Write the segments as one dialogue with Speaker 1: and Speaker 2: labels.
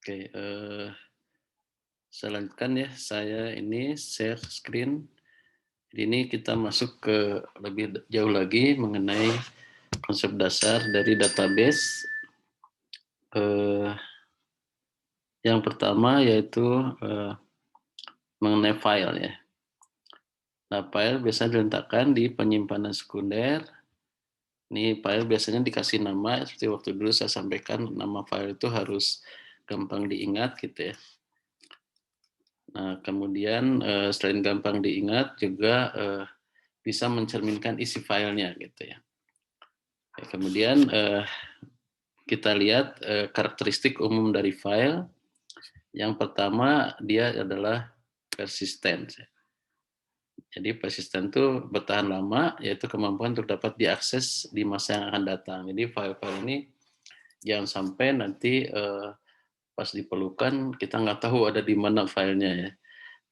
Speaker 1: Oke, saya lanjutkan ya. Saya ini share screen. Jadi ini kita masuk ke lebih jauh lagi mengenai konsep dasar dari database. Eh, yang pertama yaitu mengenai file ya. Nah, file biasanya diletakkan di penyimpanan sekunder. Ini file biasanya dikasih nama, seperti waktu dulu saya sampaikan, nama file itu harus gampang diingat gitu ya. Nah, kemudian selain gampang diingat juga bisa mencerminkan isi filenya gitu ya. Kemudian kita lihat karakteristik umum dari file. Yang pertama dia adalah persisten. Jadi persisten itu bertahan lama, yaitu kemampuan untuk dapat diakses di masa yang akan datang. Jadi file-file ini jangan sampai nanti pas diperlukan kita nggak tahu ada di mana filenya ya.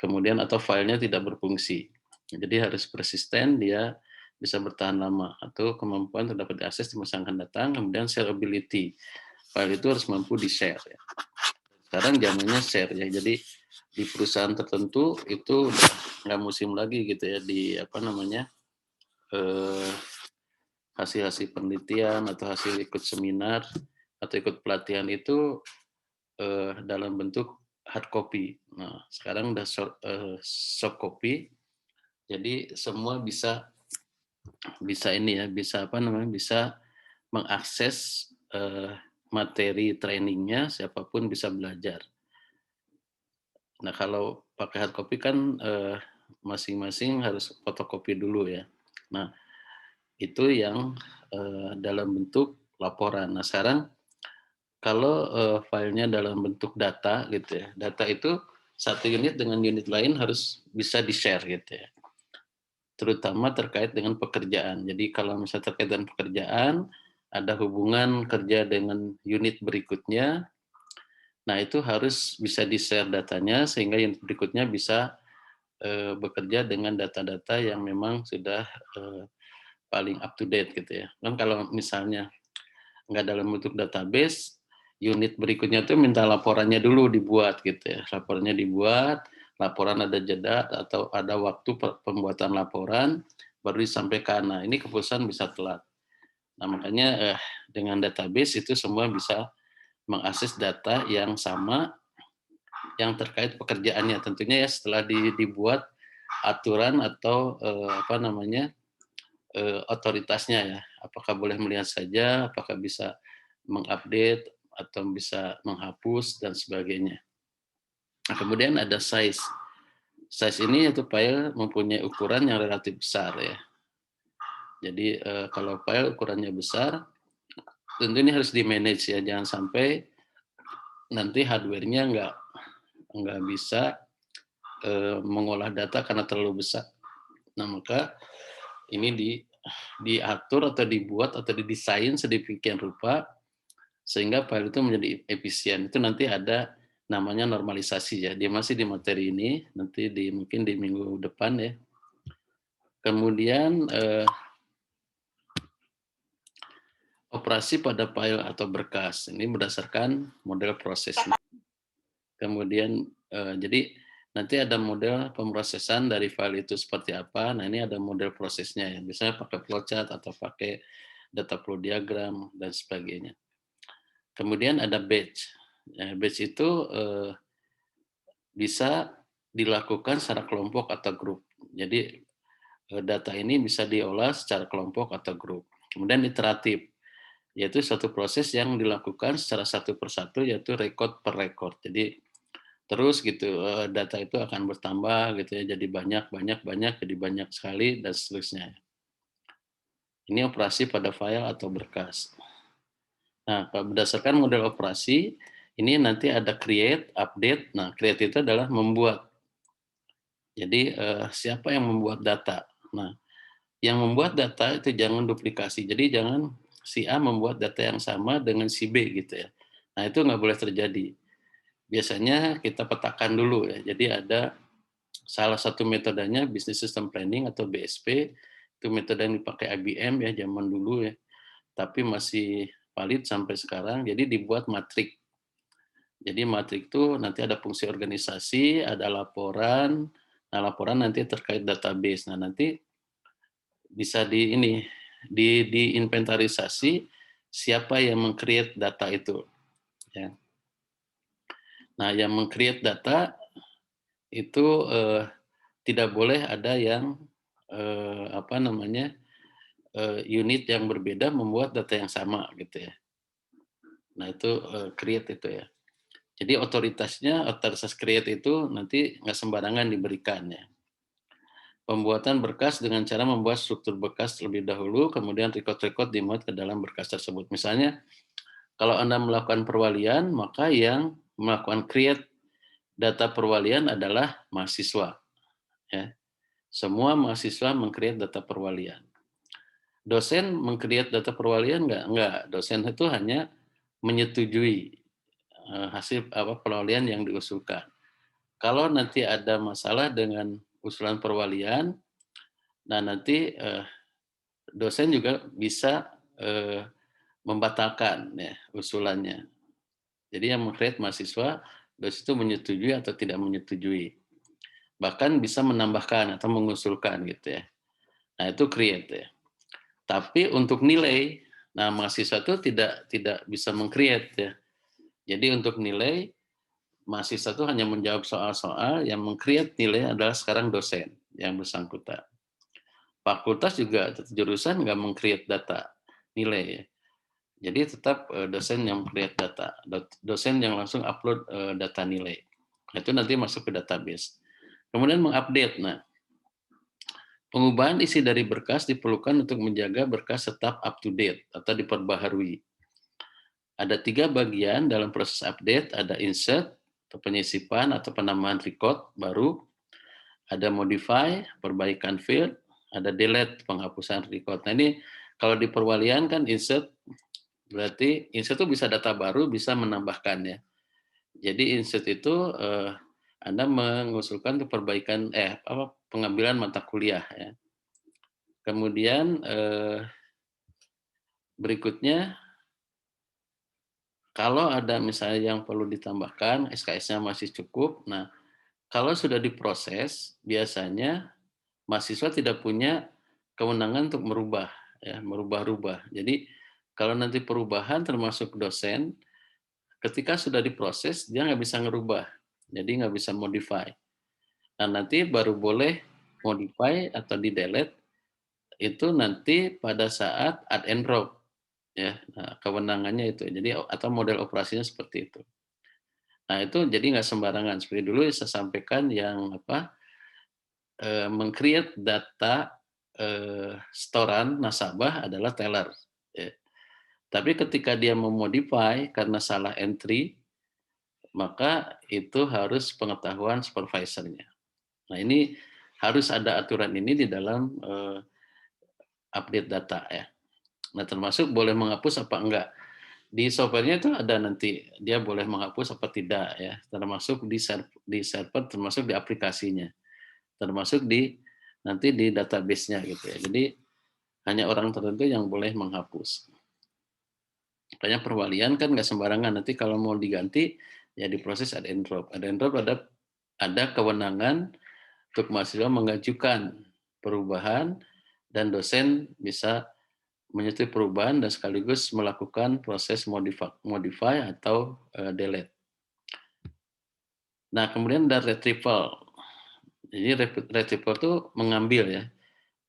Speaker 1: Kemudian atau filenya tidak berfungsi. Jadi harus persisten, dia bisa bertahan lama atau kemampuan untuk dapat diakses di masa yang akan datang. Kemudian shareability, file itu harus mampu di-share ya. Sekarang zamannya share ya, jadi di perusahaan tertentu itu udah nggak musim lagi gitu ya di apa namanya eh, hasil-hasil penelitian atau hasil ikut seminar atau ikut pelatihan itu dalam bentuk hard copy. Nah, sekarang udah soft copy, jadi semua bisa bisa ini ya, bisa apa namanya, bisa mengakses materi trainingnya, siapapun bisa belajar. Nah, kalau pakai hard copy kan masing-masing harus fotokopi dulu ya. Nah, itu yang dalam bentuk laporan. Nah, sekarang kalau filenya dalam bentuk data gitu ya, data itu satu unit dengan unit lain harus bisa di-share gitu ya, terutama terkait dengan pekerjaan. Jadi kalau misalnya terkait dengan pekerjaan, ada hubungan kerja dengan unit berikutnya, nah itu harus bisa di-share datanya sehingga unit berikutnya bisa bekerja dengan data-data yang memang sudah paling up to date gitu ya. Kan kalau misalnya nggak dalam bentuk database, unit berikutnya tuh minta laporannya dulu dibuat gitu ya. Laporannya dibuat, laporan ada jeda atau ada waktu pembuatan laporan, baru disampaikan. Nah, ini keputusan bisa telat. Nah, makanya dengan database itu semua bisa mengakses data yang sama yang terkait pekerjaannya. Tentunya ya setelah dibuat aturan atau apa namanya otoritasnya ya. Apakah boleh melihat saja, apakah bisa mengupdate atau bisa menghapus dan sebagainya. Nah, kemudian ada size. Size ini yaitu file mempunyai ukuran yang relatif besar ya. Jadi kalau file ukurannya besar, tentu ini harus di manage ya, jangan sampai nanti hardware-nya nggak bisa mengolah data karena terlalu besar. Nah, maka ini diatur atau dibuat atau didesain sedemikian rupa sehingga file itu menjadi efisien. Itu nanti ada namanya normalisasi ya. Dia masih di materi ini, nanti mungkin di minggu depan ya. Kemudian operasi pada file atau berkas. Ini berdasarkan model prosesnya. Kemudian jadi nanti ada model pemrosesan dari file itu seperti apa. Nah, ini ada model prosesnya ya. Misalnya pakai flowchart atau pakai data flow diagram dan sebagainya. Kemudian ada batch. Ya, batch itu bisa dilakukan secara kelompok atau grup. Jadi data ini bisa diolah secara kelompok atau grup. Kemudian iteratif, yaitu satu proses yang dilakukan secara satu persatu, yaitu record per record. Jadi terus gitu data itu akan bertambah gitu ya, jadi banyak, jadi banyak sekali dan seterusnya. Ini operasi pada file atau berkas. Nah, berdasarkan model operasi, ini nanti ada create, update. Nah, create itu adalah membuat. Jadi siapa yang membuat data? Nah, yang membuat data itu jangan duplikasi. Jadi jangan si A membuat data yang sama dengan si B gitu ya. Nah, itu nggak boleh terjadi. Biasanya kita petakan dulu ya. Jadi ada salah satu metodenya Business System Planning atau BSP. Itu metode yang dipakai IBM ya zaman dulu ya. Tapi masih valid sampai sekarang. Jadi dibuat matrik. Jadi matrik itu nanti ada fungsi organisasi, ada laporan. Nah, laporan nanti terkait database. Nah, nanti bisa di ini, diinventarisasi siapa yang meng-create data itu, ya. Nah, yang meng-create data itu, tidak boleh ada yang, apa namanya, unit yang berbeda membuat data yang sama, gitu ya. Nah, itu, create itu ya. Jadi otoritas create itu nanti nggak sembarangan diberikan ya. Pembuatan berkas dengan cara membuat struktur berkas terlebih dahulu, kemudian record-record dimuat ke dalam berkas tersebut. Misalnya, kalau Anda melakukan perwalian, maka yang melakukan create data perwalian adalah mahasiswa. Ya. Semua mahasiswa meng-create data perwalian. Dosen meng-create data perwalian nggak? Nggak. Dosen itu hanya menyetujui hasil perwalian yang diusulkan. Kalau nanti ada masalah dengan usulan perwalian, nah nanti dosen juga bisa membatalkan ya usulannya. Jadi yang meng-create mahasiswa, dosen itu menyetujui atau tidak menyetujui. Bahkan bisa menambahkan atau mengusulkan gitu ya. Nah, itu create ya. Tapi untuk nilai, nah mahasiswa itu tidak bisa meng-create ya. Jadi untuk nilai, mahasiswa itu hanya menjawab soal-soal, yang meng-create nilai adalah sekarang dosen yang bersangkutan. Fakultas juga jurusan nggak meng-create data nilai ya. Jadi tetap dosen yang create data, dosen yang langsung upload data nilai. Itu nanti masuk ke database. Kemudian mengupdate. Nah, pengubahan isi dari berkas diperlukan untuk menjaga berkas tetap up to date atau diperbaharui. Ada 3 bagian dalam proses update, ada insert atau penyisipan atau penambahan record baru, ada modify, perbaikan field, ada delete, penghapusan record. Nah, ini kalau di perwalian kan insert, berarti insert itu bisa data baru, bisa menambahkan ya. Jadi insert itu Anda mengusulkan untuk perbaikan pengambilan mata kuliah ya. Kemudian berikutnya, kalau ada misalnya yang perlu ditambahkan, SKS-nya masih cukup. Nah, kalau sudah diproses, biasanya mahasiswa tidak punya kewenangan untuk merubah, ya, merubah-rubah. Jadi kalau nanti perubahan termasuk dosen, ketika sudah diproses dia nggak bisa ngerubah, jadi nggak bisa modify. Nah, nanti baru boleh modify atau di delete itu nanti pada saat add and drop, ya. Nah, kewenangannya itu. Jadi atau model operasinya seperti itu. Nah, itu jadi nggak sembarangan. Seperti dulu saya sampaikan yang meng-create data setoran nasabah adalah teller. Ya. Tapi ketika dia memodify karena salah entry, maka itu harus pengetahuan supervisornya. Nah, ini harus ada aturan ini di dalam update data ya. Nah, termasuk boleh menghapus apa enggak. Di softwarenya itu ada nanti dia boleh menghapus apa tidak ya, termasuk di server, termasuk di aplikasinya, termasuk di nanti di database-nya gitu ya. Jadi hanya orang tertentu yang boleh menghapus. Makanya perwalian kan nggak sembarangan. Nanti kalau mau diganti ya diproses add and drop. Add and drop ada kewenangan untuk mahasiswa mengajukan perubahan dan dosen bisa menyetujui perubahan dan sekaligus melakukan proses modify atau delete. Nah, kemudian ada retrieval. Jadi retrieval itu mengambil ya,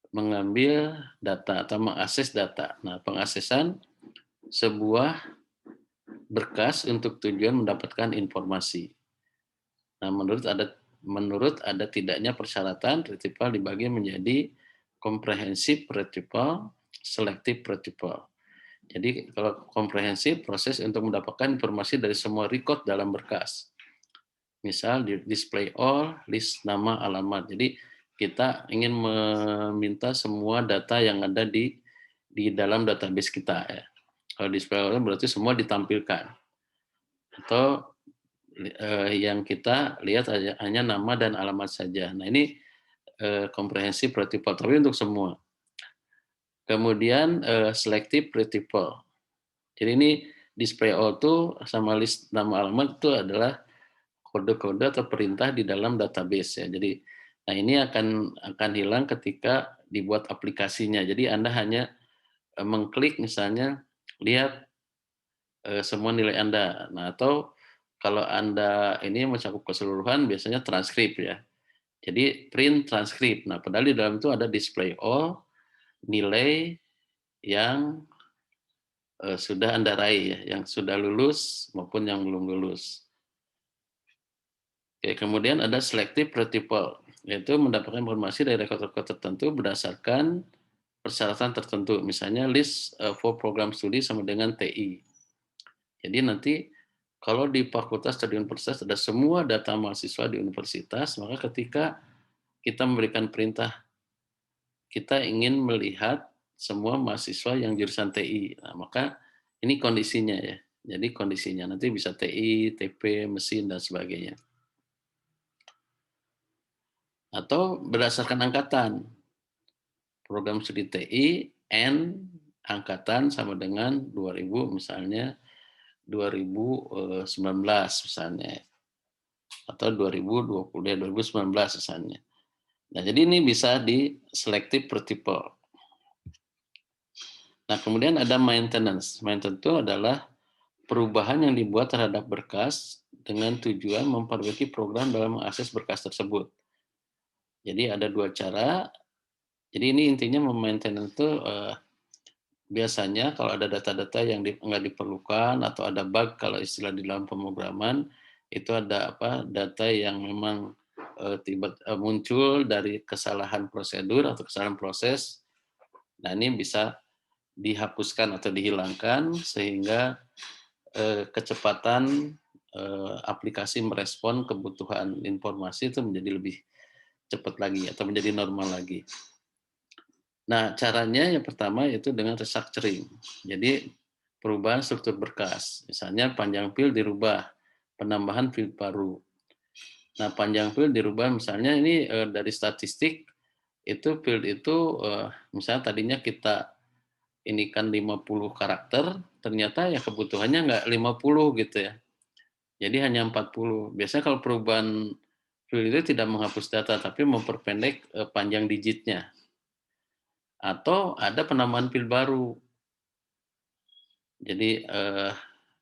Speaker 1: mengambil data atau mengakses data. Nah, pengaksesan sebuah berkas untuk tujuan mendapatkan informasi. Nah, menurut ada tidaknya persyaratan, retrieval dibagi menjadi komprehensif retrieval, selektif retrieval. Jadi kalau komprehensif, proses untuk mendapatkan informasi dari semua record dalam berkas. Misal di display all, list nama, alamat. Jadi kita ingin meminta semua data yang ada di dalam database kita ya. Kalau display all berarti semua ditampilkan. Atau yang kita lihat hanya nama dan alamat saja. Nah, ini komprehensif retrieval, tapi untuk semua. Kemudian selective retrieval. Jadi ini display all itu sama list nama alamat itu adalah kode-kode atau perintah di dalam database ya. Jadi, nah ini akan hilang ketika dibuat aplikasinya. Jadi Anda hanya mengklik misalnya lihat semua nilai Anda. Nah, atau kalau Anda ini mencakup keseluruhan biasanya transkrip ya. Jadi print transkrip. Nah, padahal di dalam itu ada display all nilai yang sudah Anda raih ya, yang sudah lulus maupun yang belum lulus. Oke, kemudian ada selective multiple, yaitu mendapatkan informasi dari rekod-rekod tertentu berdasarkan persyaratan tertentu. Misalnya list for program studi sama dengan TI. Jadi nanti kalau di fakultas atau di universitas ada semua data mahasiswa di universitas, maka ketika kita memberikan perintah, kita ingin melihat semua mahasiswa yang jurusan TI. Nah, maka ini kondisinya ya. Jadi kondisinya nanti bisa TI, TP, mesin, dan sebagainya. Atau berdasarkan angkatan. Program studi TI, N, angkatan sama dengan 2000 misalnya 2019 misalnya. Atau 2020, ya 2019 misalnya. Nah, jadi ini bisa di selective multiple. Nah, kemudian ada maintenance. Maintenance itu adalah perubahan yang dibuat terhadap berkas dengan tujuan memperbaiki program dalam mengakses berkas tersebut. Jadi ada dua cara. Jadi ini intinya memaintenance itu biasanya kalau ada data-data yang nggak diperlukan atau ada bug kalau istilah di dalam pemrograman itu ada data yang memang muncul dari kesalahan prosedur atau kesalahan proses. Nah ini bisa dihapuskan atau dihilangkan sehingga kecepatan aplikasi merespon kebutuhan informasi itu menjadi lebih cepat lagi atau menjadi normal lagi. Nah, caranya yang pertama yaitu dengan restructuring. Jadi perubahan struktur berkas. Misalnya panjang field dirubah, penambahan field baru. Nah, panjang field dirubah misalnya ini dari statistik itu field itu misalnya tadinya kita ini kan 50 karakter, ternyata ya kebutuhannya nggak 50 gitu ya. Jadi hanya 40. Biasanya kalau perubahan field itu tidak menghapus data, tapi memperpendek panjang digitnya. Atau ada penambahan field baru. Jadi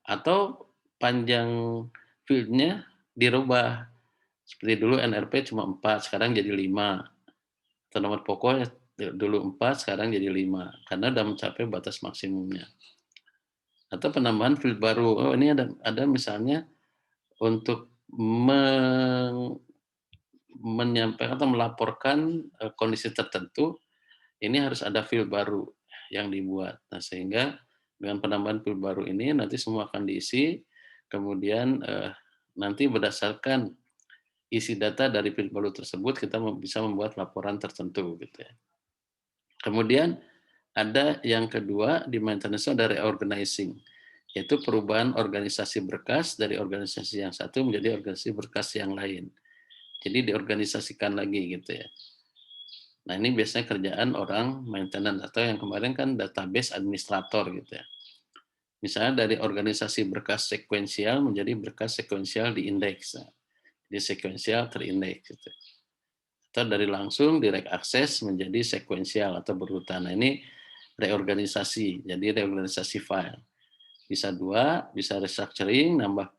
Speaker 1: atau panjang field-nya dirubah. Seperti dulu NRP cuma 4, sekarang jadi 5. Atau nomor pokoknya dulu 4, sekarang jadi 5. Karena sudah mencapai batas maksimumnya. Atau penambahan field baru. Oh, ini ada misalnya untuk menyampaikan atau melaporkan kondisi tertentu, ini harus ada field baru yang dibuat. Nah, sehingga dengan penambahan field baru ini nanti semua akan diisi, kemudian nanti berdasarkan isi data dari field baru tersebut kita bisa membuat laporan tertentu gitu ya. Kemudian ada yang kedua di maintenance ada reorganizing, yaitu perubahan organisasi berkas dari organisasi yang satu menjadi organisasi berkas yang lain. Jadi diorganisasikan lagi gitu ya. Nah ini biasanya kerjaan orang maintenance atau yang kemarin kan database administrator gitu ya. Misalnya dari organisasi berkas sekuensial menjadi berkas sekuensial di indeks. Nah, jadi sekuensial terindeks gitu. Atau dari langsung direct access menjadi sekuensial atau berurutan. Nah ini reorganisasi, jadi reorganisasi file. Bisa dua, bisa restructuring, nambah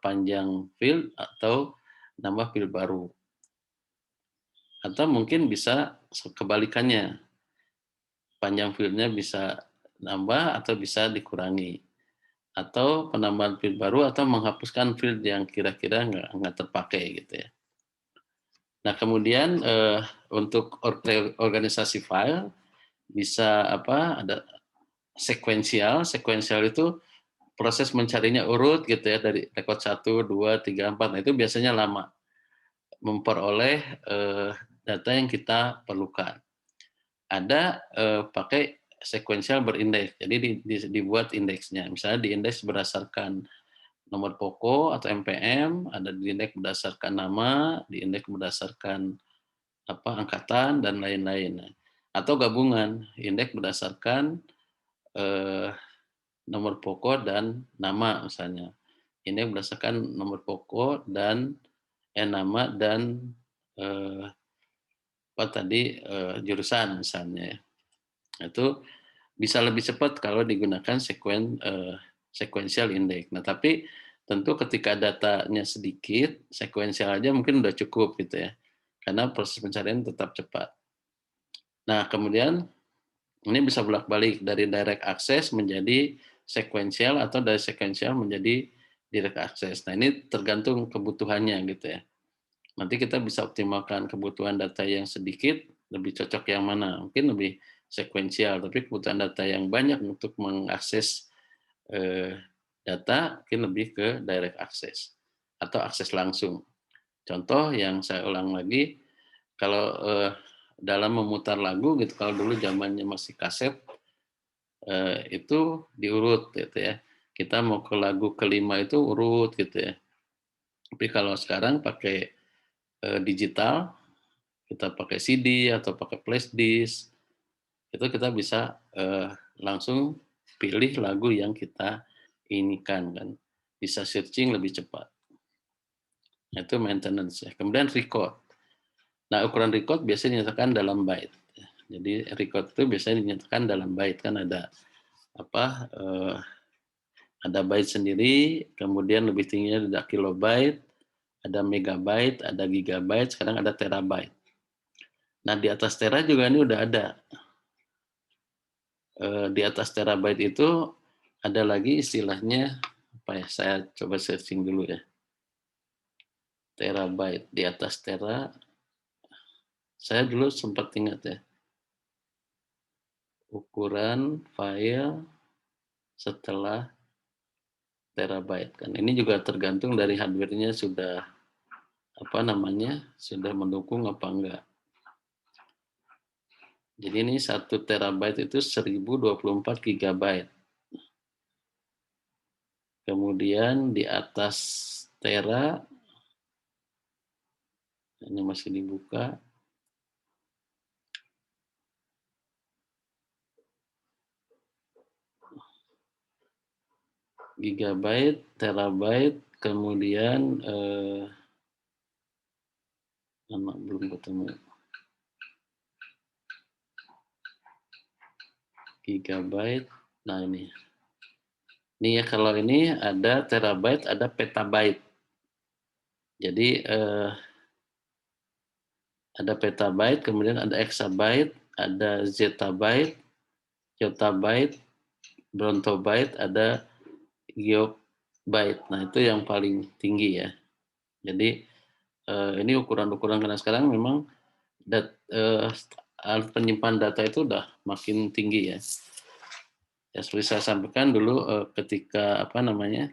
Speaker 1: panjang field atau nambah field baru. Atau mungkin bisa kebalikannya, panjang fieldnya bisa nambah atau bisa dikurangi. Atau penambahan field baru atau menghapuskan field yang kira-kira nggak terpakai gitu ya. Nah kemudian untuk organisasi file bisa ada sekuensial. Sekuensial itu proses mencarinya urut gitu ya dari rekod 1, 2, 3, 4. Nah itu biasanya lama memperoleh data yang kita perlukan. Ada pakai sekuensial berindeks. Jadi dibuat indeksnya. Misalnya diindeks berdasarkan nomor pokok atau MPM, ada diindeks berdasarkan nama, diindeks berdasarkan angkatan dan lain-lain. Atau gabungan, indeks berdasarkan nomor pokok dan nama misalnya. Ini berdasarkan nomor pokok dan nama dan apa tadi jurusan misalnya. Itu bisa lebih cepat kalau digunakan sequential index. Nah, tapi tentu ketika datanya sedikit, sequential aja mungkin udah cukup gitu ya. Karena proses pencarian tetap cepat. Nah, kemudian ini bisa bolak-balik dari direct access menjadi sequential atau dari sequential menjadi direct access. Nah, ini tergantung kebutuhannya gitu ya. Nanti kita bisa optimalkan kebutuhan data yang sedikit, lebih cocok yang mana. Mungkin lebih sekuensial, tapi kebutuhan data yang banyak untuk mengakses data, mungkin lebih ke direct access atau akses langsung. Contoh yang saya ulang lagi, kalau dalam memutar lagu gitu, kalau dulu zamannya masih kaset, itu diurut gitu ya. Kita mau ke lagu kelima itu urut gitu ya. Tapi kalau sekarang pakai digital, kita pakai CD atau pakai flash disk, itu kita bisa langsung pilih lagu yang kita inginkan kan. Bisa searching lebih cepat. Itu maintenance ya. Kemudian record. Nah, ukuran record biasanya dinyatakan dalam byte. Jadi record itu biasanya dinyatakan dalam byte kan ada apa? Ada byte sendiri, kemudian lebih tingginya ada kilobyte, ada megabyte, ada gigabyte, sekarang ada terabyte. Nah, di atas tera juga ini udah ada. Di atas terabyte itu ada lagi istilahnya apa ya? Saya coba searching dulu ya. Terabyte di atas tera. Saya dulu sempat ingat ya. Ukuran file setelah terabyte kan. Ini juga tergantung dari hardware-nya sudah apa namanya? Sudah mendukung apa enggak. Jadi ini 1 terabyte itu 1024 gigabyte. Kemudian di atas tera ini masih dibuka. Gigabyte, terabyte, kemudian nama belum ketemu. Gigabyte. Nah ini. Ini ya kalau ini ada terabyte, ada petabyte. Jadi ada petabyte, kemudian ada exabyte, ada zettabyte, yottabyte, brontobyte, ada gigabyte. Nah itu yang paling tinggi ya. Jadi ini ukuran-ukuran karena sekarang memang alat penyimpan data itu udah makin tinggi ya. Ya seperti saya sampaikan dulu ketika apa namanya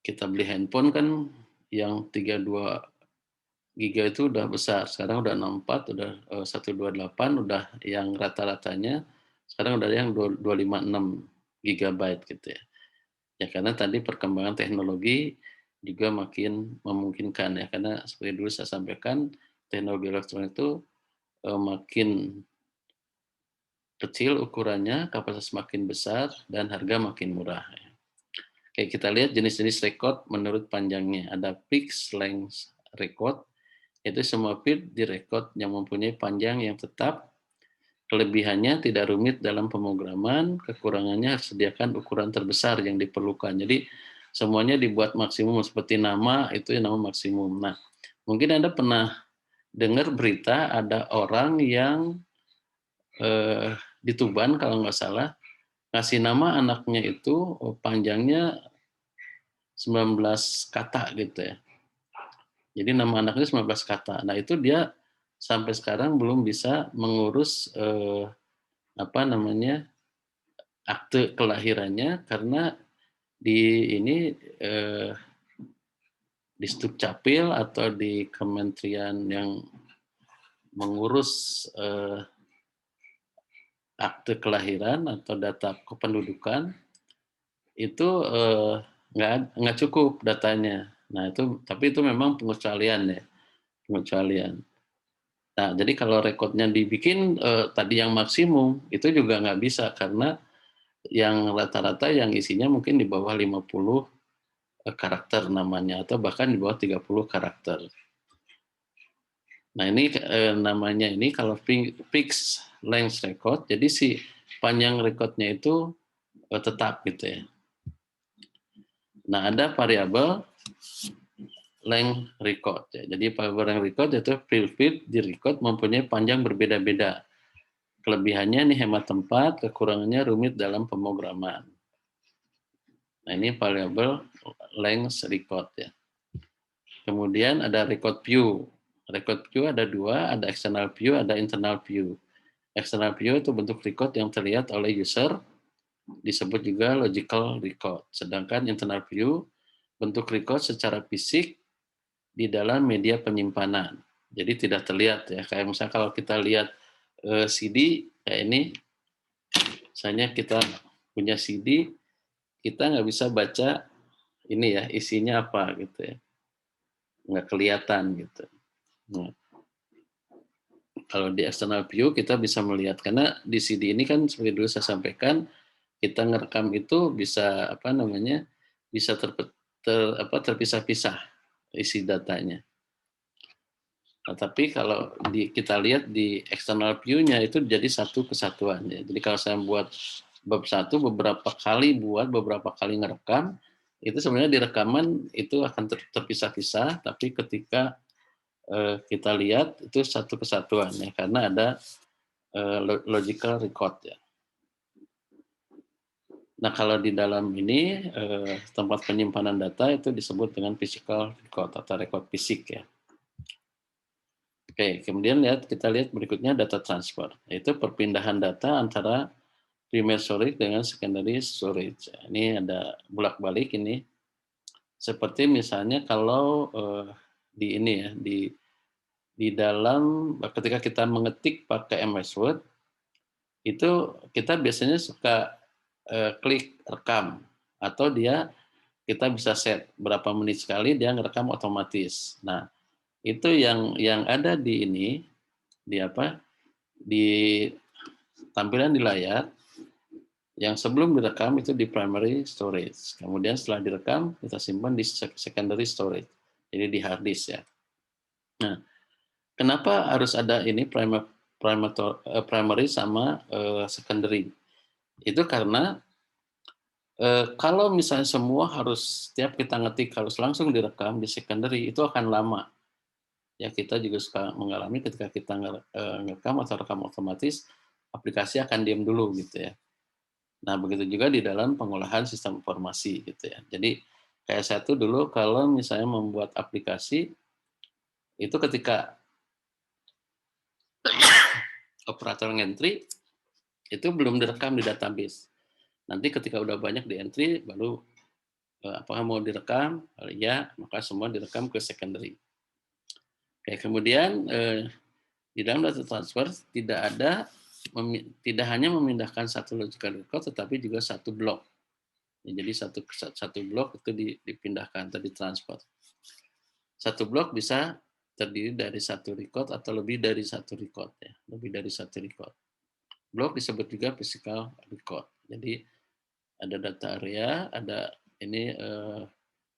Speaker 1: kita beli handphone kan yang 32 giga itu udah besar. Sekarang udah 64, udah 128, udah yang rata-ratanya sekarang udah yang 256 gigabyte gitu ya. Ya karena tadi perkembangan teknologi juga makin memungkinkan ya karena seperti dulu saya sampaikan teknologi elektronik itu makin kecil ukurannya, kapasitas makin besar dan harga makin murah. Oke, kita lihat jenis-jenis record menurut panjangnya. Ada fixed length record, itu semua bit di record yang mempunyai panjang yang tetap. Kelebihannya tidak rumit dalam pemrograman, kekurangannya harus sediakan ukuran terbesar yang diperlukan. Jadi semuanya dibuat maksimum seperti nama itu yang nama maksimum. Nah, mungkin Anda pernah dengar berita ada orang yang di Tuban kalau nggak salah ngasih nama anaknya itu panjangnya 19 kata gitu ya. Jadi nama anaknya 19 kata. Nah, itu dia sampai sekarang belum bisa mengurus apa namanya? Akte kelahirannya karena di ini di Sdukcapil atau di kementerian yang mengurus akte kelahiran atau data kependudukan itu nggak cukup datanya. Nah itu tapi itu memang pengecualian ya, pengecualian. Nah jadi kalau rekodnya dibikin tadi yang maksimum itu juga nggak bisa karena yang rata-rata yang isinya mungkin di bawah 50 karakter namanya, atau bahkan di bawah 30 karakter. Nah ini namanya ini kalau fixed length record, jadi si panjang recordnya itu tetap gitu ya. Nah ada variabel length record ya. Jadi variabel length record yaitu field di record mempunyai panjang berbeda-beda. Kelebihannya ini hemat tempat, kekurangannya rumit dalam pemrograman. Nah ini variabel length record ya. Kemudian ada record view. Record view ada dua, ada external view, ada internal view. External view itu bentuk record yang terlihat oleh user, disebut juga logical record. Sedangkan internal view bentuk record secara fisik di dalam media penyimpanan. Jadi tidak terlihat ya. Kayak misalnya kalau kita lihat CD kayak ini, misalnya kita punya CD, kita nggak bisa baca ini ya isinya apa gitu ya, nggak kelihatan gitu. Nah, kalau di external view kita bisa melihat, karena di CD ini kan seperti dulu saya sampaikan, kita ngerekam itu bisa apa namanya, bisa terpisah-pisah isi datanya. Nah, tapi kalau kita lihat di external view-nya itu jadi satu kesatuan ya. Jadi kalau saya buat bab 1 beberapa kali ngerekam, itu sebenarnya di rekaman itu akan terpisah-pisah, tapi ketika kita lihat itu satu kesatuan ya, karena ada logical record ya. Nah kalau di dalam ini tempat penyimpanan data itu disebut dengan physical record atau record fisik ya. Oke, kemudian kita lihat berikutnya data transfer, yaitu perpindahan data antara primary storage dengan secondary storage. Ini ada bolak-balik ini. Seperti misalnya kalau di ini ya, di dalam ketika kita mengetik pakai MS Word, itu kita biasanya suka klik rekam, atau kita bisa set berapa menit sekali dia ngerekam otomatis. Nah, itu yang ada di ini, di tampilan di layar, yang sebelum direkam itu di primary storage. Kemudian setelah direkam kita simpan di secondary storage. Jadi di hard disk ya. Nah, kenapa harus ada ini primary sama secondary? Itu karena kalau misalnya semua harus setiap kita ngetik harus langsung direkam di secondary, itu akan lama. Ya kita juga suka mengalami ketika kita ngerekam atau rekam otomatis, aplikasi akan diam dulu gitu ya. Nah begitu juga di dalam pengolahan sistem informasi gitu ya. Jadi kayak saya tuh dulu kalau misalnya membuat aplikasi, itu ketika operator entry itu belum direkam di database. Nanti ketika udah banyak di entry, baru apakah mau direkam, kalau iya maka semua direkam ke secondary. Oke, kemudian di dalam data transfer tidak hanya memindahkan satu logical record, tetapi juga satu blok. Ya, jadi satu blok itu dipindahkan atau ditransfer. Satu blok bisa terdiri dari satu record atau lebih dari satu record ya, lebih dari satu record. Blok disebut juga physical record. Jadi ada data area, ada ini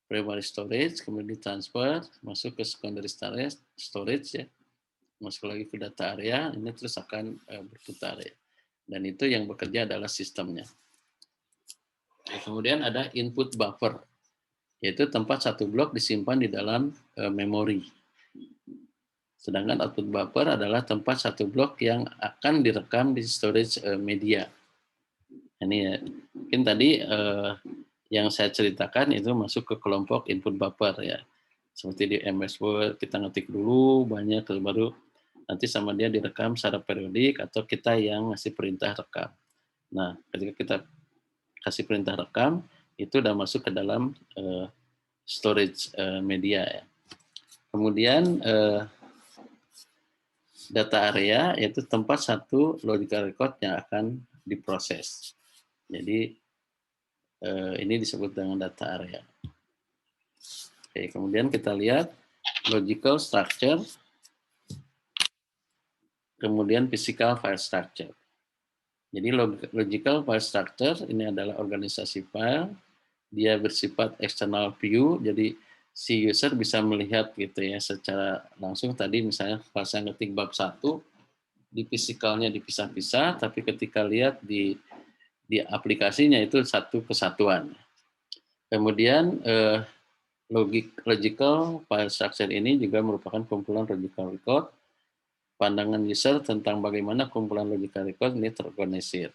Speaker 1: primary storage, kemudian ditransfer masuk ke secondary storage ya, masuk lagi ke data area, ini terus akan berputar ya. Dan itu yang bekerja adalah sistemnya. Kemudian ada input buffer, yaitu tempat satu blok disimpan di dalam memori. Sedangkan output buffer adalah tempat satu blok yang akan direkam di storage media. Ini ya, mungkin tadi yang saya ceritakan itu masuk ke kelompok input buffer ya. Seperti di MS Word, kita ngetik dulu banyak, baru nanti sama dia direkam secara periodik, atau kita yang ngasih perintah rekam. Nah, ketika kita kasih perintah rekam, itu udah masuk ke dalam storage media ya. Kemudian data area yaitu tempat satu logical record yang akan diproses. Jadi ini disebut dengan data area. Oke, kemudian kita lihat logical structure, kemudian physical file structure. Jadi logical file structure ini adalah organisasi file, dia bersifat external view, jadi si user bisa melihat gitu ya secara langsung. Tadi misalnya pas saya ngetik bab 1, di fisikalnya dipisah-pisah, tapi ketika lihat di aplikasinya itu satu kesatuan. Kemudian logical file structure ini juga merupakan kumpulan logical record, pandangan user tentang bagaimana kumpulan logical record ini terorganisir.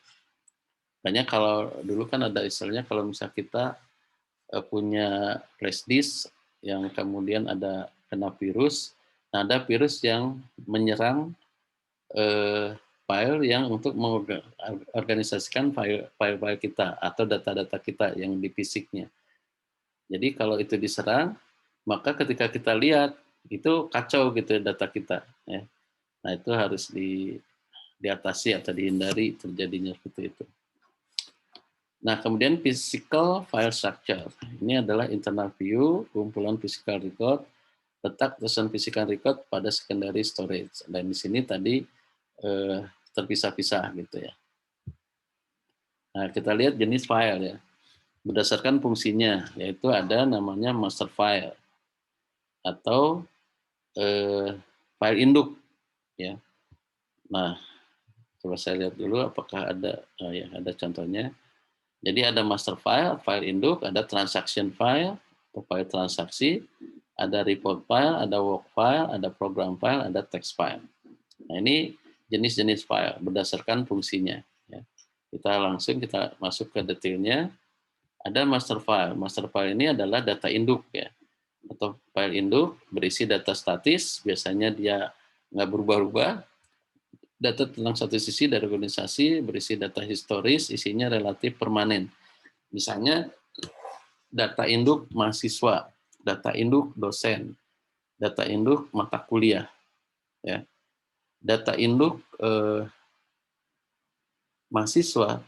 Speaker 1: Makanya kalau dulu kan ada istilahnya kalau misalnya kita punya flash disk yang kemudian ada kena virus, nah ada virus yang menyerang file yang untuk mengorganisasikan file-file kita atau data-data kita yang di fisiknya. Jadi kalau itu diserang, maka ketika kita lihat itu kacau gitu ya data kita. Ya. Nah itu harus diatasi atau dihindari terjadinya seperti itu. Nah kemudian physical file structure. Ini adalah internal view, kumpulan physical record, letak tulisan physical record pada secondary storage. Dan di sini tadi terpisah-pisah gitu ya. Nah kita lihat jenis file ya. Berdasarkan fungsinya, yaitu ada namanya master file atau file induk ya. Nah, coba saya lihat dulu apakah ada ya ada contohnya. Jadi ada master file, file induk, ada transaction file atau file transaksi, ada report file, ada work file, ada program file, ada text file. Nah, ini jenis-jenis file berdasarkan fungsinya ya. Kita masuk ke detailnya. Ada master file. Master file ini adalah data induk ya. Atau file induk berisi data statis, biasanya dia nggak berubah-ubah. Data tentang satu sisi dari organisasi berisi data historis, isinya relatif permanen. Misalnya data induk mahasiswa, data induk dosen, data induk mata kuliah, ya. Data induk mahasiswa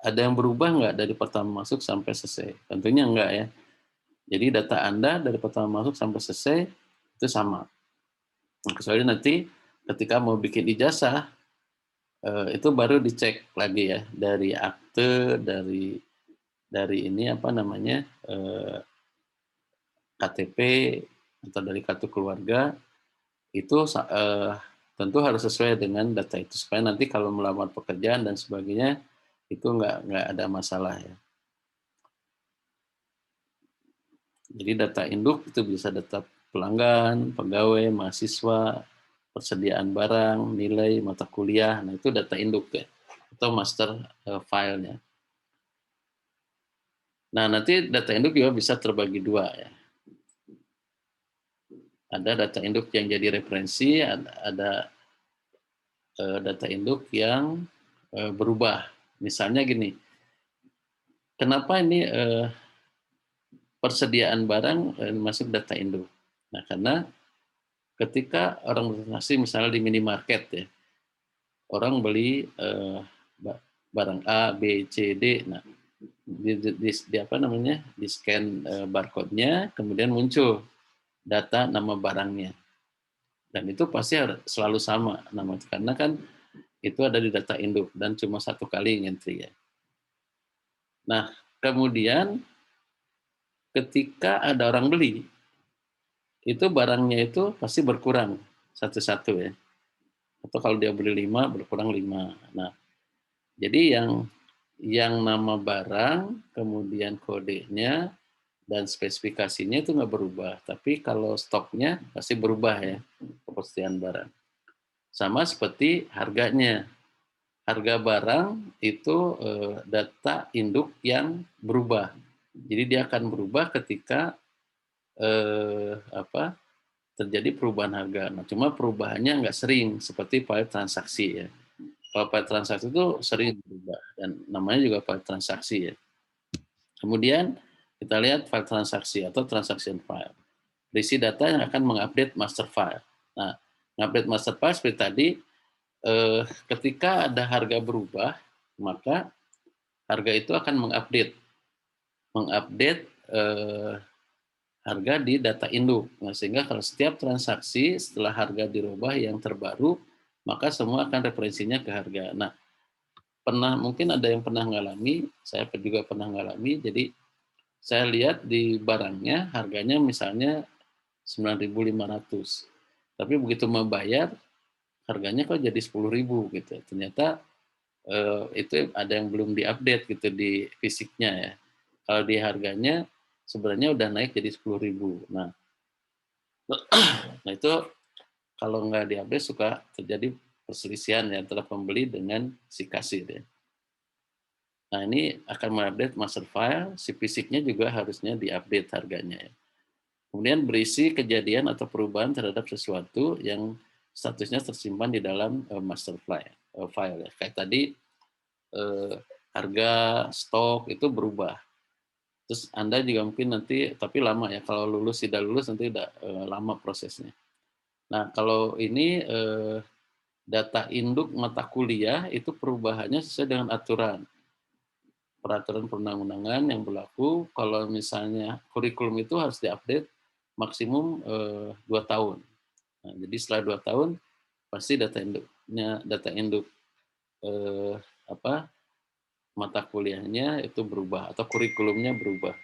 Speaker 1: ada yang berubah nggak dari pertama masuk sampai selesai? Tentunya enggak ya. Jadi data Anda dari pertama masuk sampai selesai itu sama. Nah, kecuali nanti ketika mau bikin ijazah itu baru dicek lagi ya dari akte, dari ini apa namanya KTP atau dari kartu keluarga itu tentu harus sesuai dengan data itu supaya nanti kalau melamar pekerjaan dan sebagainya itu nggak ada masalah ya. Jadi data induk itu bisa data pelanggan, pegawai, mahasiswa, persediaan barang, nilai, mata kuliah, nah itu data induk ya, atau master filenya. Nah nanti data induk juga bisa terbagi dua ya. Ada data induk yang jadi referensi, ada data induk yang berubah. Misalnya gini, kenapa ini persediaan barang masuk data induk? Nah karena ketika orang bertransaksi misalnya di minimarket ya, orang beli barang A, B, C, D. Nah, di apa namanya? Di scan barcode-nya, kemudian muncul data nama barangnya. Dan itu pasti selalu sama nama karena kan itu ada di data induk dan cuma satu kali ngentri ya. Nah, kemudian ketika ada orang beli, itu barangnya itu pasti berkurang satu-satu ya. Atau kalau dia beli 5, berkurang 5. Nah, jadi yang nama barang, kemudian kodenya, dan spesifikasinya itu nggak berubah. Tapi kalau stoknya pasti berubah ya, kepastian barang. Sama seperti harganya. Harga barang itu data induk yang berubah. Jadi dia akan berubah ketika terjadi perubahan harga. Nah, cuma perubahannya nggak sering seperti file transaksi ya. Kalau file transaksi itu sering berubah dan namanya juga file transaksi ya. Kemudian kita lihat file transaksi atau transaction file. Berisi data yang akan mengupdate master file. Nah, mengupdate master file seperti tadi, ketika ada harga berubah, maka harga itu akan mengupdate harga di data induk. Nah, sehingga kalau setiap transaksi setelah harga dirubah yang terbaru, maka semua akan referensinya ke harga. Nah, mungkin ada yang pernah ngalami, saya juga pernah ngalami, jadi saya lihat di barangnya harganya misalnya 9.500, tapi begitu mau bayar harganya kok jadi 10.000 gitu. Ternyata itu ada yang belum diupdate gitu di fisiknya ya. Kalau di harganya sebenarnya udah naik jadi 10.000. Nah itu kalau nggak diupdate suka terjadi perselisihan ya antara pembeli dengan si kasir ya. Nah ini akan mengupdate master file, si fisiknya juga harusnya diupdate harganya ya. Kemudian berisi kejadian atau perubahan terhadap sesuatu yang statusnya tersimpan di dalam master file ya. Kayak tadi eh, harga stok itu berubah. Terus Anda juga mungkin nanti, tapi lama ya, kalau lulus tidak lulus nanti udah lama prosesnya. Nah kalau ini data induk mata kuliah itu perubahannya sesuai dengan peraturan perundang-undangan yang berlaku. Kalau misalnya kurikulum itu harus diupdate maksimum 2 tahun. Nah, jadi setelah 2 tahun pasti data induk eh, apa mata kuliahnya itu berubah atau kurikulumnya berubah.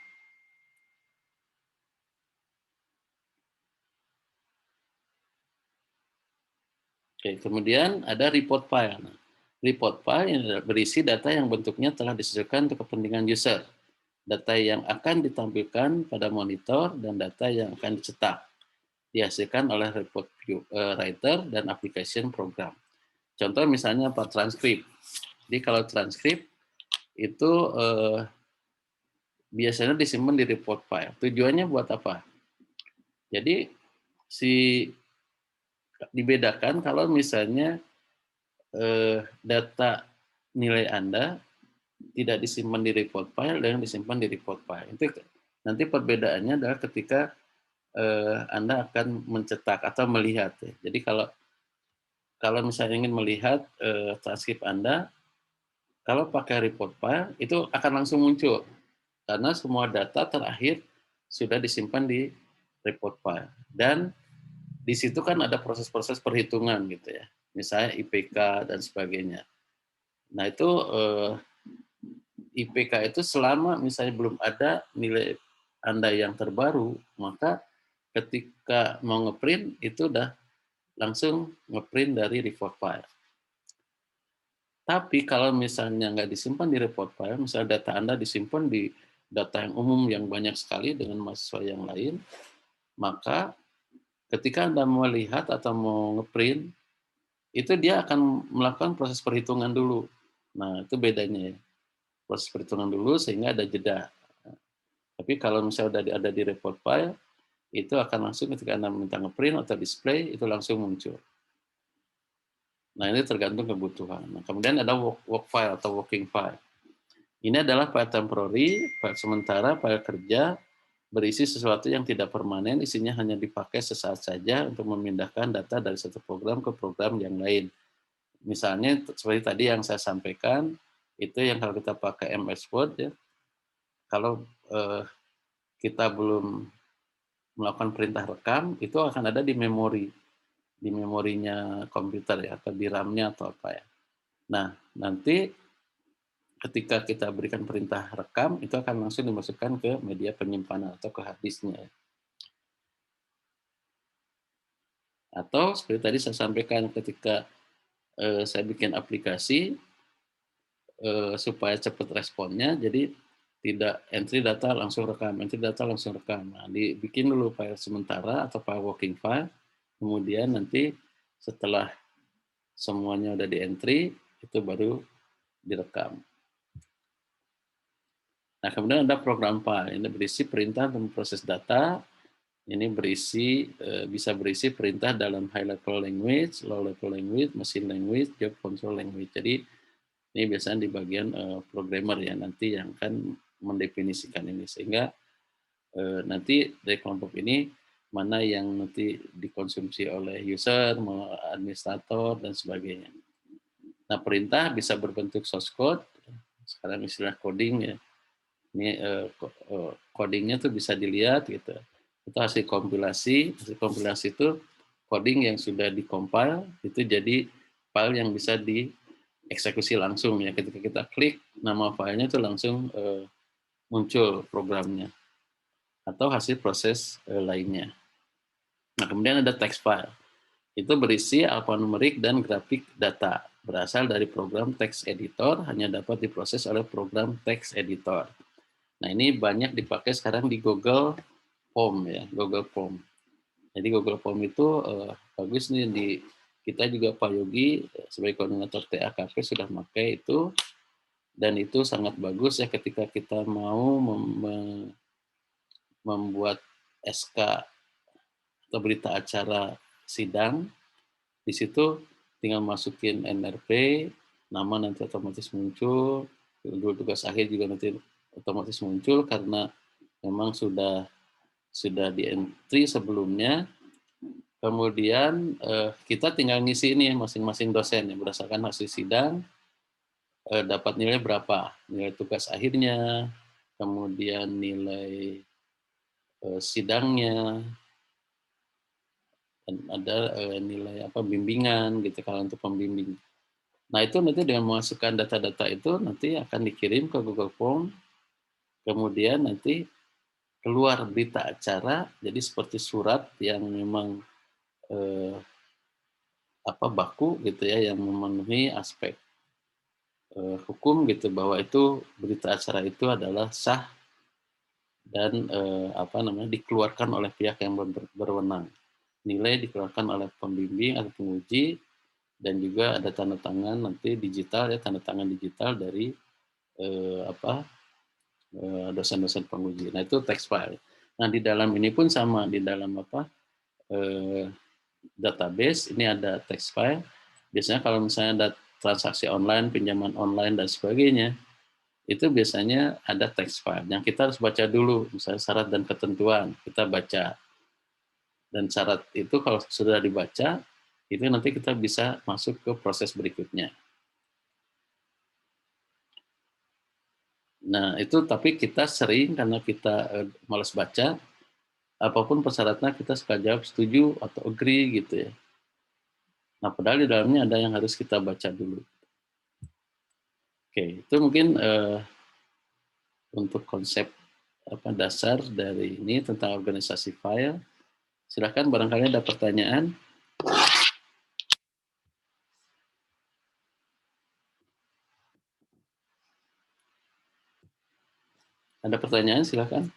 Speaker 1: Oke, kemudian ada report file. Nah, report file yang berisi data yang bentuknya telah disesuaikan untuk kepentingan user, data yang akan ditampilkan pada monitor, dan data yang akan dicetak, dihasilkan oleh report writer dan application program. Contoh misalnya apa? Transkrip. Jadi kalau transkrip itu biasanya disimpan di report file. Tujuannya buat apa? Jadi si dibedakan kalau misalnya data nilai Anda tidak disimpan di report file dan disimpan di report file. Itu nanti perbedaannya adalah ketika Anda akan mencetak atau melihat. Ya. Jadi kalau kalau misalnya ingin melihat transkrip Anda, kalau pakai report file itu akan langsung muncul karena semua data terakhir sudah disimpan di report file dan di situ kan ada proses-proses perhitungan gitu ya, misalnya IPK dan sebagainya. Nah itu IPK itu selama misalnya belum ada nilai Anda yang terbaru, maka ketika mau ngeprint itu udah langsung ngeprint dari report file. Tapi kalau misalnya nggak disimpan di report file, misalnya data Anda disimpan di data yang umum yang banyak sekali dengan mahasiswa yang lain, maka ketika Anda mau lihat atau mau ngeprint, itu dia akan melakukan proses perhitungan dulu. Nah, itu bedanya ya. Proses perhitungan dulu sehingga ada jeda. Tapi kalau misalnya udah ada di report file, itu akan langsung ketika Anda minta ngeprint atau display, itu langsung muncul. Nah, ini tergantung kebutuhan. Nah, kemudian ada work file atau working file. Ini adalah file temporary, file sementara, file kerja, berisi sesuatu yang tidak permanen, isinya hanya dipakai sesaat saja untuk memindahkan data dari satu program ke program yang lain. Misalnya seperti tadi yang saya sampaikan, itu yang kalau kita pakai MS Word, ya, kalau kita belum melakukan perintah rekam, itu akan ada di memorinya komputer ya, atau di RAM-nya atau apa ya. Nah, nanti ketika kita berikan perintah rekam, itu akan langsung dimasukkan ke media penyimpanan atau ke hard disk-nya. Atau seperti tadi saya sampaikan ketika saya bikin aplikasi supaya cepat responnya, jadi tidak entry data langsung rekam, entry data langsung rekam. Nah, dibikin dulu file sementara atau file working file, kemudian nanti setelah semuanya udah di entry, itu baru direkam. Nah, kemudian ada program file, ini berisi perintah untuk memproses data, ini bisa berisi perintah dalam high level language, low level language, machine language, job control language. Jadi ini biasanya di bagian programmer ya nanti yang akan mendefinisikan ini sehingga nanti dari kelompok ini mana yang nanti dikonsumsi oleh user, administrator dan sebagainya. Nah perintah bisa berbentuk source code, sekarang istilah coding ya. Ini codingnya tuh bisa dilihat gitu. Itu hasil kompilasi itu coding yang sudah dikompil itu jadi file yang bisa eksekusi langsung ya, ketika kita klik nama filenya itu langsung muncul programnya atau hasil proses lainnya. Nah, kemudian ada text file. Itu berisi alfanumerik dan grafik data. Berasal dari program text editor, hanya dapat diproses oleh program text editor. Nah, ini banyak dipakai sekarang di Google Form ya, Google Form. Jadi Google Form itu bagus nih di kita juga Pak Yogi sebagai koordinator TAKP sudah memakai itu, dan itu sangat bagus ya ketika kita mau membuat SK atau berita acara sidang. Di situ tinggal masukin NRP, nama nanti otomatis muncul, judul tugas akhir juga nanti otomatis muncul karena memang sudah di entry sebelumnya. Kemudian kita tinggal ngisi ini masing-masing dosen ya, berdasarkan hasil sidang dapat nilai berapa, nilai tugas akhirnya, kemudian nilai sidangnya, dan ada nilai apa bimbingan gitu kalau untuk pembimbing. Nah, itu nanti dengan memasukkan data-data itu nanti akan dikirim ke Google Form, kemudian nanti keluar berita acara, jadi seperti surat yang memang baku gitu ya, yang memenuhi aspek hukum gitu, bahwa itu berita acara itu adalah sah dan dikeluarkan oleh pihak yang berwenang. Nilai dikeluarkan oleh pembimbing atau penguji, dan juga ada tanda tangan nanti digital ya, tanda tangan digital dari dosen-dosen penguji. Nah, itu text file. Nah, di dalam ini pun sama, di dalam database ini ada text file. Biasanya kalau misalnya ada transaksi online, pinjaman online dan sebagainya, itu biasanya ada text file yang kita harus baca dulu, misalnya syarat dan ketentuan, kita baca. Dan syarat itu kalau sudah dibaca, itu nanti kita bisa masuk ke proses berikutnya. Nah, itu tapi kita sering karena kita malas baca, apapun persyaratannya kita suka jawab setuju atau agree gitu ya. Nah, padahal di dalamnya ada yang harus kita baca dulu. Oke, itu mungkin untuk konsep dasar dari ini tentang organisasi file. Silakan barangkali ada pertanyaan. Ada pertanyaan, silakan.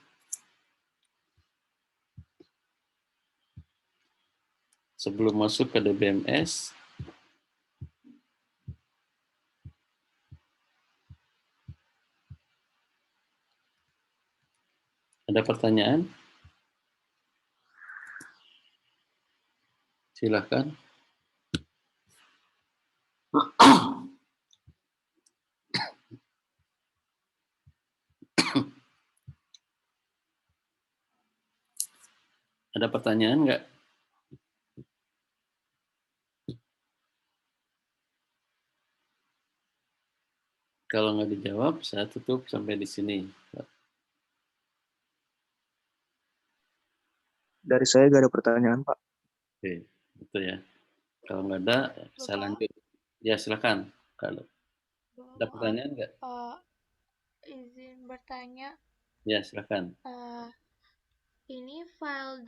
Speaker 1: Sebelum masuk ke DBMS, ada pertanyaan? Silakan. Ada pertanyaan nggak? Kalau nggak dijawab, saya tutup sampai di sini.
Speaker 2: Dari saya nggak ada pertanyaan, Pak.
Speaker 1: Oke, itu ya. Kalau nggak ada, saya lanjut. Ya, silakan. Kalau ada pertanyaan nggak?
Speaker 3: Izin bertanya.
Speaker 1: Ya, silakan.
Speaker 3: Ini file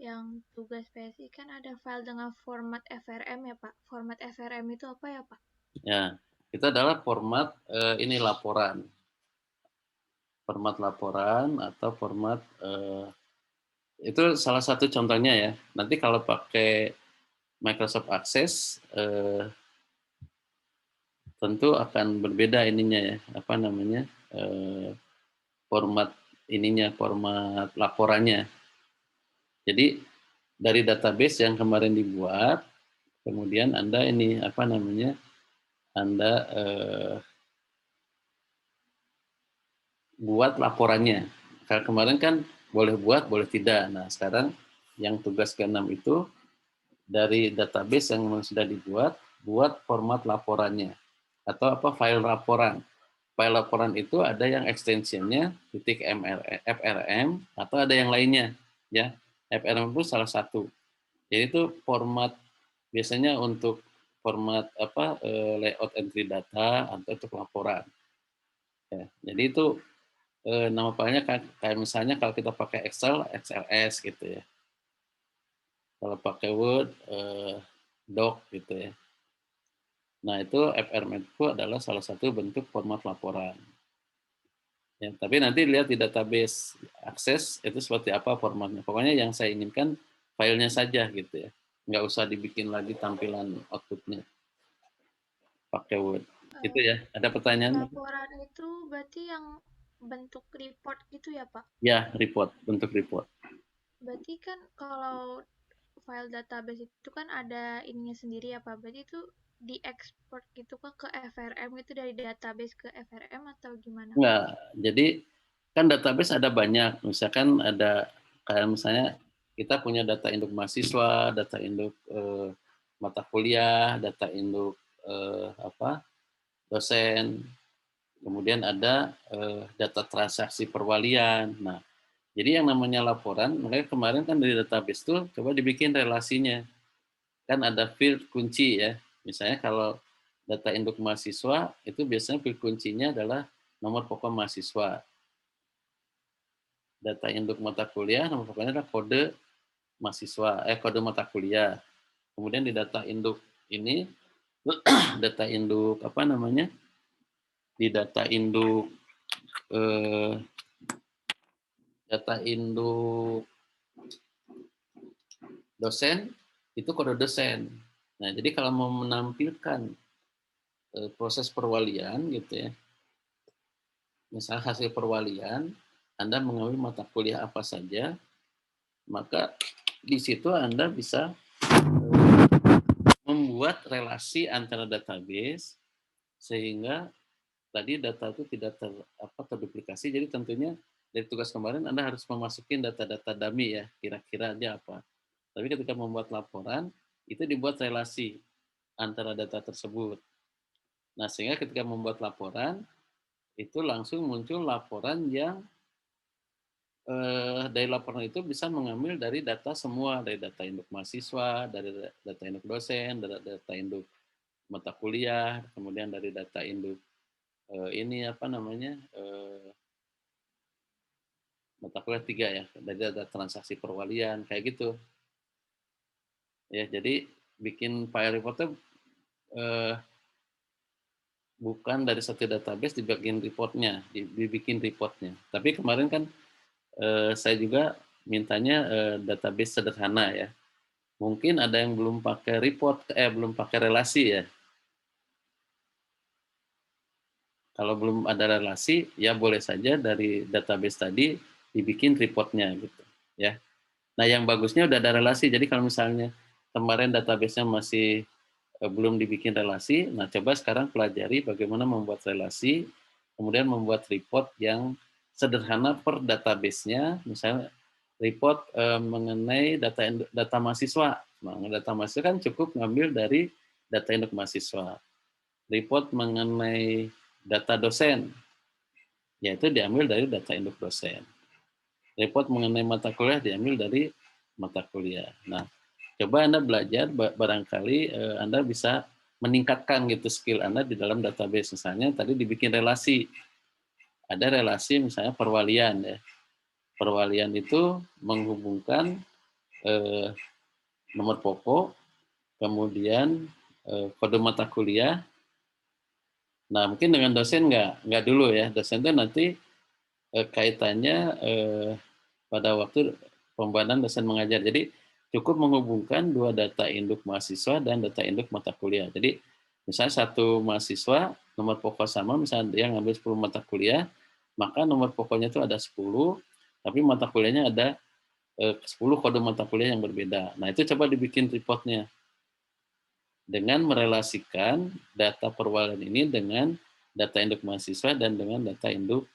Speaker 3: yang tugas PSI kan ada file dengan format FRM ya Pak. Format FRM itu apa ya Pak?
Speaker 1: Ya, itu adalah format ini laporan. Format laporan atau format itu salah satu contohnya ya. Nanti kalau pakai Microsoft Access tentu akan berbeda ininya ya, format format laporannya. Jadi dari database yang kemarin dibuat, kemudian Anda Anda buat laporannya. Kalau kemarin kan boleh buat, boleh tidak. Nah, sekarang yang tugas ke-6 itu dari database yang memang sudah dibuat, buat format laporannya atau file laporan. File laporan itu ada yang ekstensinya .frm atau ada yang lainnya ya. FRM itu salah satu. Jadi itu format biasanya untuk format layout entry data atau untuk laporan. Ya, jadi itu nama filenya kayak misalnya kalau kita pakai Excel, XLS gitu ya. Kalau pakai Word, Doc gitu ya. Nah itu FRMEDCO adalah salah satu bentuk format laporan. Ya, tapi nanti lihat di database akses itu seperti apa formatnya. Pokoknya yang saya inginkan filenya saja gitu ya. Nggak usah dibikin lagi tampilan outputnya pakai Word. Itu ya. Ada pertanyaan?
Speaker 3: Laporan itu berarti yang bentuk report gitu ya, Pak?
Speaker 1: Ya, report, bentuk report.
Speaker 3: Berarti kan kalau file database itu kan ada ininya sendiri ya, Pak? Berarti itu diekspor gitu kan ke FRM gitu dari database ke FRM atau gimana?
Speaker 1: Enggak, jadi kan database ada banyak. Misalkan ada kayak misalnya kita punya data induk mahasiswa, data induk mata kuliah, data induk dosen, kemudian ada data transaksi perwalian. Nah, jadi yang namanya laporan, makanya kemarin kan dari database tuh coba dibikin relasinya. Kan ada field kunci ya. Misalnya kalau data induk mahasiswa itu biasanya field kuncinya adalah nomor pokok mahasiswa. Data induk mata kuliah, nomor pokoknya adalah kode mahasiswa, kode mata kuliah. Kemudian di data induk ini, data induk apa namanya? Di eh, data induk dosen itu kode dosen. Nah, jadi kalau mau menampilkan proses perwalian gitu ya, misal hasil perwalian, Anda mengambil mata kuliah apa saja, maka di situ Anda bisa membuat relasi antara database sehingga tadi data itu tidak terduplikasi. Jadi tentunya dari tugas kemarin Anda harus memasukin data-data dummy ya, kira-kira dia apa. Tapi ketika membuat laporan, itu dibuat relasi antara data tersebut. Nah, sehingga ketika membuat laporan, itu langsung muncul laporan yang dari laporan itu bisa mengambil dari data semua, dari data induk mahasiswa, dari data induk dosen, dari data induk mata kuliah, kemudian dari data induk ini apa namanya mata kuliah 3 ya, dari data transaksi perwalian kayak gitu. Ya, jadi bikin file reportnya bukan dari satu database dibikin reportnya, dibikin reportnya. Tapi kemarin kan saya juga mintanya database sederhana ya. Mungkin ada yang belum pakai report, belum pakai relasi ya. Kalau belum ada relasi, ya boleh saja dari database tadi dibikin reportnya gitu, ya. Nah, yang bagusnya udah ada relasi. Jadi kalau misalnya kemarin database-nya masih belum dibikin relasi, nah coba sekarang pelajari bagaimana membuat relasi, kemudian membuat report yang sederhana per database-nya, misalnya report mengenai data mahasiswa. Nah, data mahasiswa kan cukup ngambil dari data induk mahasiswa. Report mengenai data dosen, yaitu diambil dari data induk dosen. Report mengenai mata kuliah diambil dari mata kuliah. Nah, coba Anda belajar, barangkali Anda bisa meningkatkan gitu skill Anda di dalam database. Misalnya tadi dibikin relasi. Ada relasi misalnya perwalian ya. Perwalian itu menghubungkan eh, nomor pokok, kemudian kode mata kuliah. Nah, mungkin dengan dosen nggak dulu ya. Dosen itu nanti kaitannya pada waktu pembuatan dosen mengajar. Jadi cukup menghubungkan dua data induk mahasiswa dan data induk mata kuliah. Jadi misalnya satu mahasiswa nomor pokok sama, misalnya dia ngambil 10 mata kuliah, maka nomor pokoknya itu ada 10, tapi mata kuliahnya ada 10 kode mata kuliah yang berbeda. Nah, itu coba dibikin reportnya dengan merelasikan data perwalian ini dengan data induk mahasiswa dan dengan data induk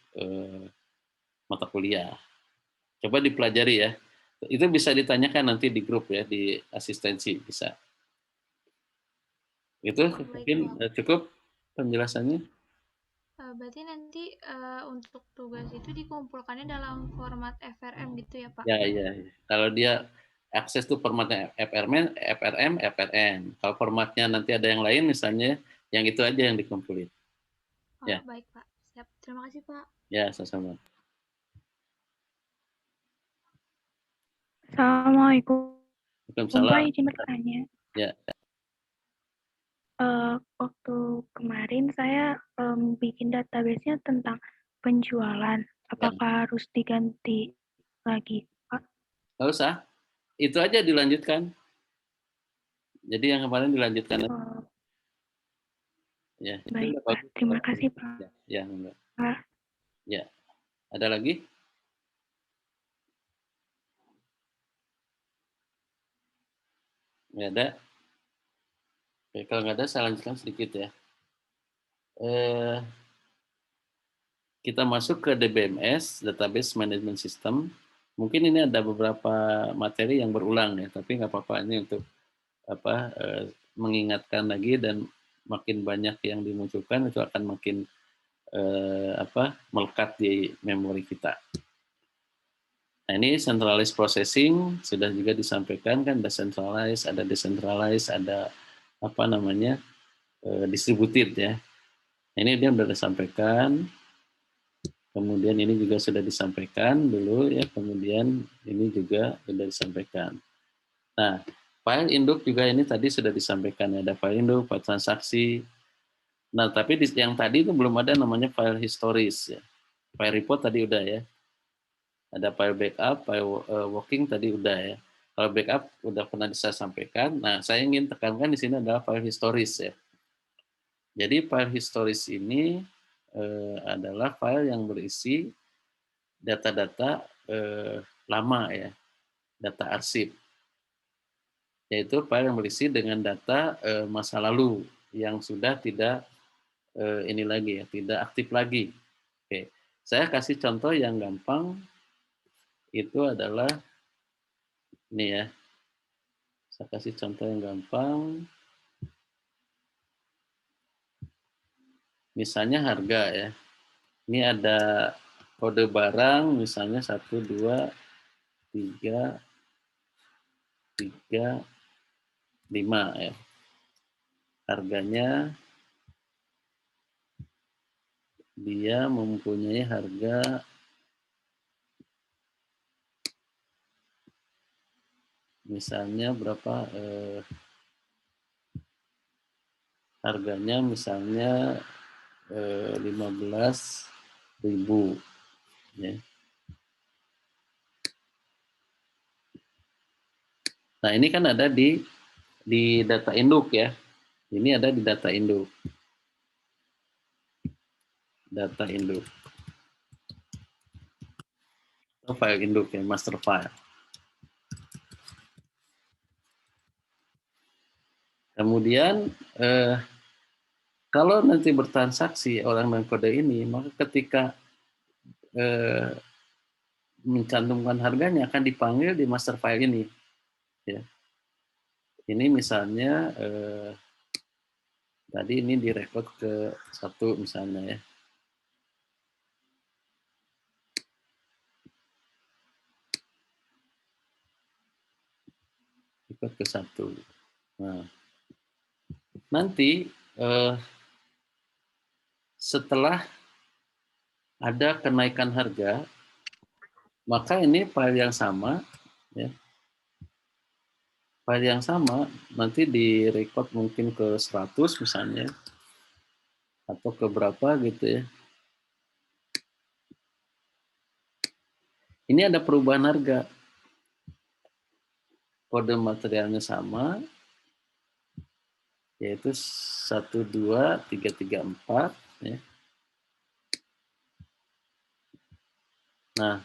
Speaker 1: mata kuliah. Coba dipelajari ya. Itu bisa ditanyakan nanti di grup ya, di asistensi bisa. Itu
Speaker 3: Baik,
Speaker 1: mungkin
Speaker 3: Pak.
Speaker 1: cukup penjelasannya.
Speaker 3: Berarti nanti untuk tugas itu dikumpulkannya dalam format FRM gitu ya, Pak?
Speaker 1: Ya, ya. Kalau dia akses tuh formatnya FRM. Kalau formatnya nanti ada yang lain misalnya, yang itu aja yang dikumpulin.
Speaker 3: Oh,
Speaker 1: Ya.
Speaker 3: baik Pak. Siap. Terima kasih Pak.
Speaker 1: Ya, sama-sama.
Speaker 4: Assalamualaikum. Pak,
Speaker 1: Waalaikumsalam.
Speaker 4: izin bertanya.
Speaker 1: Ya.
Speaker 4: Waktu kemarin saya bikin database-nya tentang penjualan. Apakah harus diganti lagi, Pak?
Speaker 1: Nggak usah. Itu aja dilanjutkan. Jadi yang kemarin dilanjutkan. Ya, itu
Speaker 4: Baik,
Speaker 1: udah
Speaker 4: Pak.
Speaker 1: bagus.
Speaker 4: Terima kasih, Pak.
Speaker 1: Ya, enggak.
Speaker 4: Pak.
Speaker 1: Ya. Ada lagi? Nggak ada. Oke, kalau nggak ada, saya lanjutkan sedikit ya. Kita masuk ke DBMS, Database Management System. Mungkin ini ada beberapa materi yang berulang ya, tapi nggak apa-apa, ini untuk mengingatkan lagi, dan makin banyak yang dimunculkan itu akan makin melekat di memori kita. Nah, ini centralized processing sudah juga disampaikan kan, ada centralized, ada decentralized, ada distributed ya. Ini dia sudah disampaikan. Kemudian ini juga sudah disampaikan dulu ya, kemudian ini juga sudah disampaikan. Nah, file induk juga ini tadi sudah disampaikan, ada file induk, file transaksi. Nah, tapi yang tadi itu belum ada namanya file historis ya. File report tadi udah ya. Ada file backup, file working tadi udah ya. Kalau backup udah pernah saya sampaikan. Nah, saya ingin tekankan di sini adalah file historis ya. Jadi file historis ini adalah file yang berisi data-data lama ya, data arsip, yaitu file yang berisi dengan data masa lalu yang sudah tidak ini lagi ya, tidak aktif lagi. Oke, saya kasih contoh yang gampang, itu adalah ini ya, saya kasih contoh yang gampang, misalnya harga ya, ini ada kode barang misalnya 1, 2, 3, 5 ya. Harganya dia mempunyai harga misalnya berapa, harganya misalnya 15.000 ya. Nah, ini kan ada di data induk ya. Ini ada di data induk. Data induk. Atau file induk ya, master file. Kemudian kalau nanti bertransaksi orang dengan kode ini, maka ketika mencantumkan harganya akan dipanggil di master file ini. Ya. Ini misalnya tadi ini direkod ke 1 misalnya ya. Rekod ke 1. Nah, nanti setelah ada kenaikan harga, maka ini file yang sama ya. File yang sama nanti direkod mungkin ke 100 misalnya, atau ke berapa gitu ya. Ini ada perubahan harga. Kode materialnya sama, yaitu 12334 ya. Nah,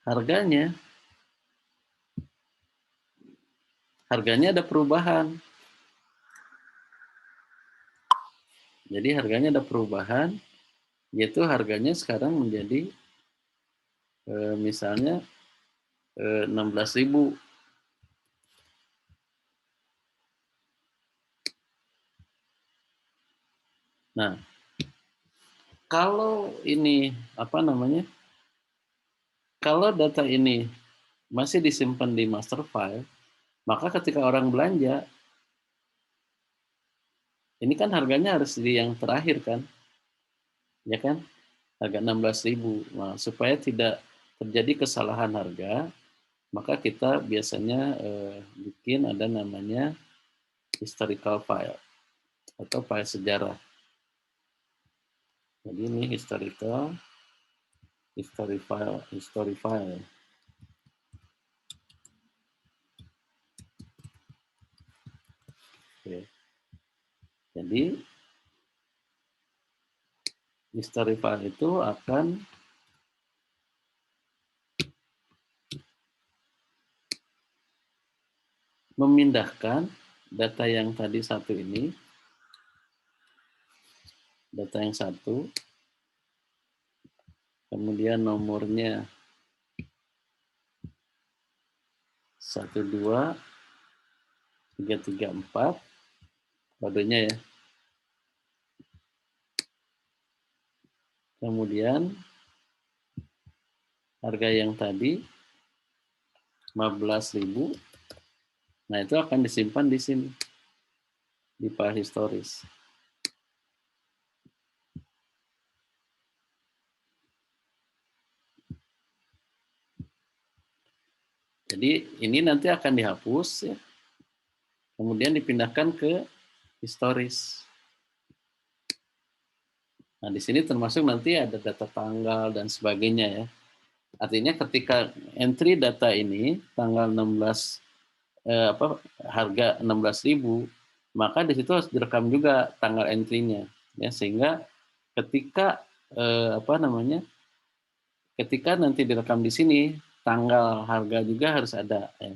Speaker 1: harganya ada perubahan. Jadi harganya ada perubahan, yaitu harganya sekarang menjadi misalnya 16.000. Nah, kalau ini kalau data ini masih disimpan di master file, maka ketika orang belanja, ini kan harganya harus di yang terakhir kan, ya kan? Harga 16.000. Nah, supaya tidak terjadi kesalahan harga, maka kita biasanya bikin ada namanya historical file atau file sejarah. Jadi ini history file. Oke. Jadi history file itu akan memindahkan data yang tadi satu ini, data yang satu, kemudian nomornya 12334, kodenya ya. Kemudian harga yang tadi 15.000. Nah, itu akan disimpan di sini di file historis. Jadi ini nanti akan dihapus ya. Kemudian dipindahkan ke historis. Nah, di sini termasuk nanti ada data tanggal dan sebagainya ya. Artinya ketika entry data ini tanggal 16 harga 16.000, maka di situ harus direkam juga tanggal entry-nya ya, sehingga ketika ketika nanti direkam di sini tanggal harga juga harus ada ya.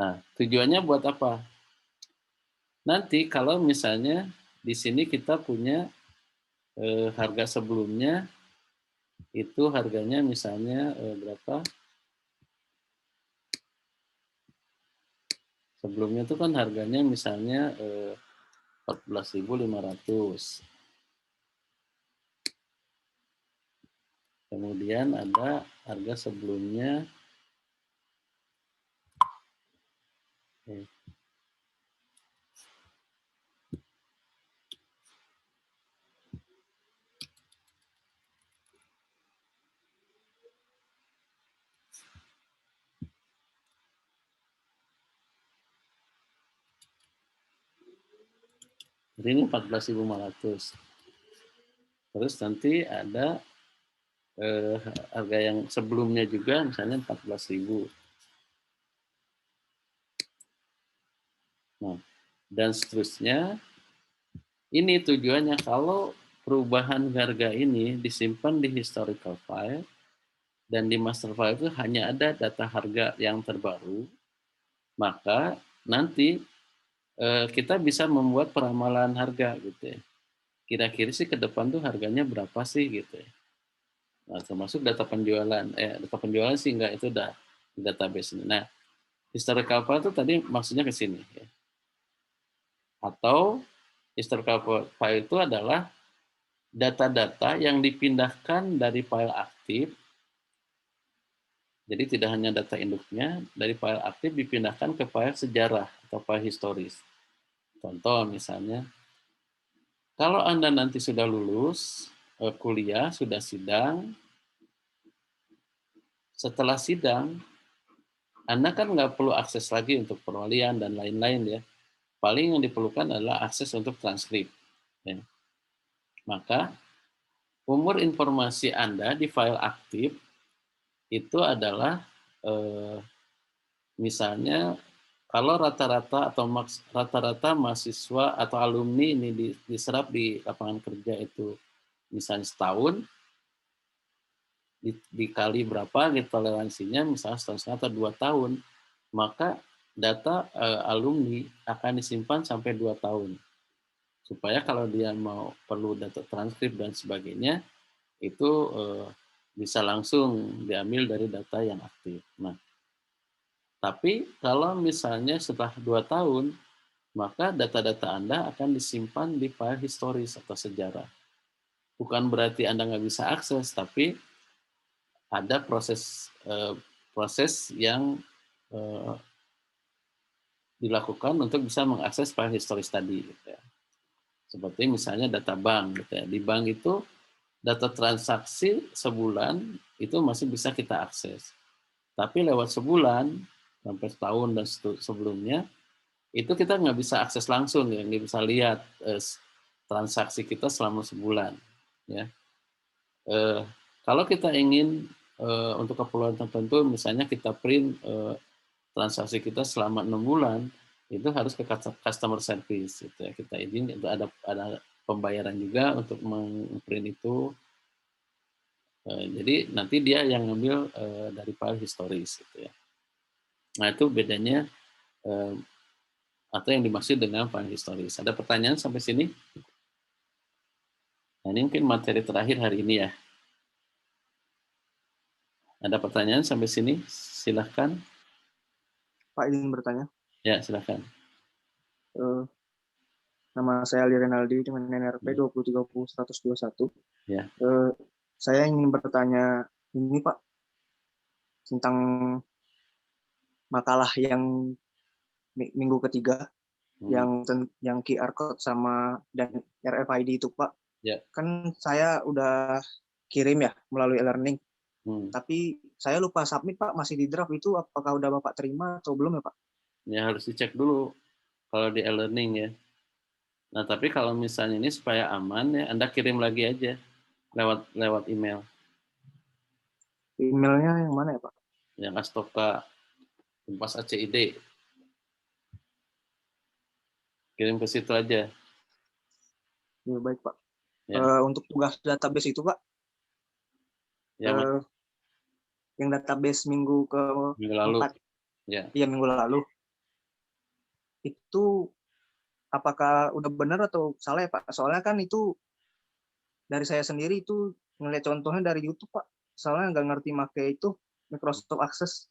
Speaker 1: Nah, tujuannya buat apa? Nanti kalau misalnya di sini kita punya harga sebelumnya itu harganya misalnya berapa? Sebelumnya itu kan harganya misalnya 14.500. Kemudian ada harga sebelumnya ini 14.500. Terus nanti ada harga yang sebelumnya juga misalnya 14.000. Nah, dan seterusnya. Ini tujuannya kalau perubahan harga ini disimpan di historical file dan di master file itu hanya ada data harga yang terbaru, maka nanti kita bisa membuat peramalan harga gitu ya. Kira-kira sih ke depan tuh harganya berapa sih gitu ya. Nah, termasuk data penjualan. Data penjualan sih enggak, itu udah di database ini. Nah, historical file itu tadi maksudnya ke sini ya. Atau historical file itu adalah data-data yang dipindahkan dari file aktif, jadi tidak hanya data induknya, dari file aktif dipindahkan ke file sejarah atau file historis. Contoh misalnya, kalau Anda nanti sudah lulus kuliah, sudah sidang, setelah sidang, Anda kan nggak perlu akses lagi untuk perwalian dan lain-lain ya. Paling yang diperlukan adalah akses untuk transkrip. Ya. Maka, umur informasi Anda di file aktif itu adalah misalnya kalau rata-rata mahasiswa atau alumni ini diserap di lapangan kerja itu misalnya setahun, dikali berapa gitu toleransinya, misalnya setahun atau 2 tahun, maka data alumni akan disimpan sampai 2 tahun. Supaya kalau dia mau perlu data transkrip dan sebagainya, itu bisa langsung diambil dari data yang aktif. Nah, tapi kalau misalnya setelah 2 tahun, maka data-data Anda akan disimpan di file historis atau sejarah. Bukan berarti Anda nggak bisa akses, tapi ada proses proses yang dilakukan untuk bisa mengakses file historis tadi. Gitu ya. Seperti misalnya data bank. Gitu ya. Di bank itu data transaksi sebulan itu masih bisa kita akses. Tapi lewat sebulan, sampai setahun dan sebelumnya, itu kita nggak bisa akses langsung, ya, nggak bisa lihat transaksi kita selama sebulan. Ya. Kalau kita ingin untuk keperluan tertentu, misalnya kita print transaksi kita selama 6 bulan, itu harus ke customer service. Gitu ya. Kita izin, itu ada pembayaran juga untuk meng-print itu. Jadi nanti dia yang ngambil dari file historis. Gitu ya. Nah itu bedanya atau yang dimaksud dengan file historis. Ada pertanyaan sampai sini? Nah, ini mungkin materi terakhir hari ini ya. Ada pertanyaan sampai sini? Silahkan.
Speaker 2: Pak izin bertanya.
Speaker 1: Ya, silahkan.
Speaker 2: Nama saya Ali Renaldi dengan NRP 2030121.
Speaker 1: Ya.
Speaker 2: Saya ingin bertanya ini Pak tentang makalah yang minggu ketiga yang QR code sama dan RFID itu Pak.
Speaker 1: Ya.
Speaker 2: Kan saya udah kirim ya melalui e-learning. Tapi saya lupa submit Pak, masih di draft itu, apakah udah Bapak terima atau belum ya Pak?
Speaker 1: Ya harus dicek dulu kalau di e-learning ya. Nah tapi kalau misalnya ini supaya aman ya, Anda kirim lagi aja lewat email.
Speaker 2: Emailnya yang mana ya Pak?
Speaker 1: Yang Astoka Unpas ACID. Kirim ke situ aja.
Speaker 2: Ya, baik Pak.
Speaker 1: Ya.
Speaker 2: Untuk tugas database itu Pak, yang database minggu
Speaker 1: lalu.
Speaker 2: ke-4,
Speaker 1: ya.
Speaker 2: Iya minggu lalu, itu apakah udah benar atau salah ya Pak? Soalnya kan itu dari saya sendiri itu ngeliat contohnya dari YouTube Pak, soalnya nggak ngerti make itu Microsoft Access.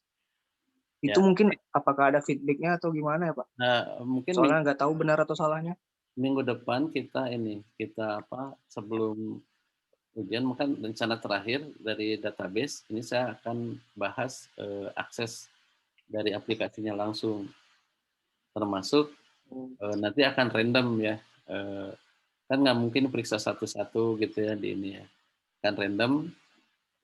Speaker 2: Itu mungkin apakah ada feedbacknya atau gimana ya Pak?
Speaker 1: Nah, mungkin
Speaker 2: soalnya nggak tahu benar atau salahnya.
Speaker 1: Minggu depan kita sebelum ujian mungkin rencana terakhir dari database ini saya akan bahas akses dari aplikasinya langsung, termasuk nanti akan random ya, kan nggak mungkin periksa satu-satu gitu ya di ini ya, kan random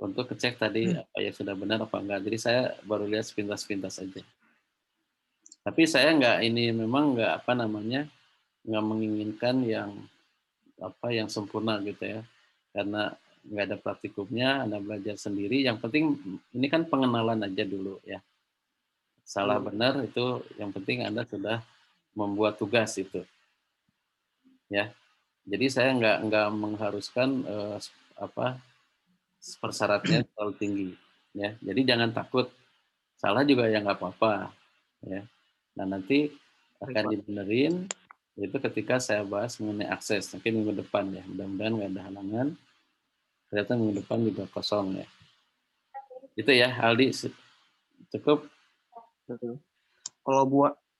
Speaker 1: untuk ngecek tadi apa yang sudah benar apa enggak. Jadi saya baru lihat sepintas-pintas aja. Tapi saya memang nggak nggak menginginkan yang sempurna gitu ya, karena nggak ada praktikumnya, Anda belajar sendiri. Yang penting ini kan pengenalan aja dulu ya. Salah benar itu yang penting Anda sudah membuat tugas itu, ya. Jadi saya nggak mengharuskan persyaratnya terlalu tinggi, ya. Jadi jangan takut, salah juga ya nggak apa-apa, ya. Nah nanti akan dibenerin itu ketika saya bahas mengenai akses, mungkin minggu depan ya. Mudah-mudahan nggak ada halangan. Ternyata minggu depan juga kosong ya. Itu ya Aldi, cukup.
Speaker 2: Kalau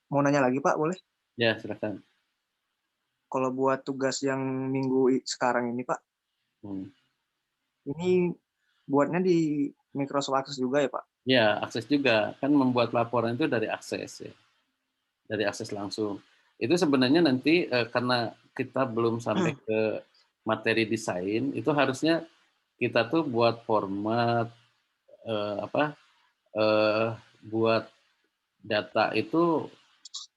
Speaker 2: mau nanya lagi Pak boleh?
Speaker 1: Ya silakan.
Speaker 2: Kalau buat tugas yang minggu sekarang ini Pak, ini buatnya di Microsoft Access juga ya Pak?
Speaker 1: Ya akses juga, kan membuat laporan itu dari akses ya, dari akses langsung. Itu sebenarnya nanti karena kita belum sampai ke materi desain, itu harusnya kita tuh buat format buat data itu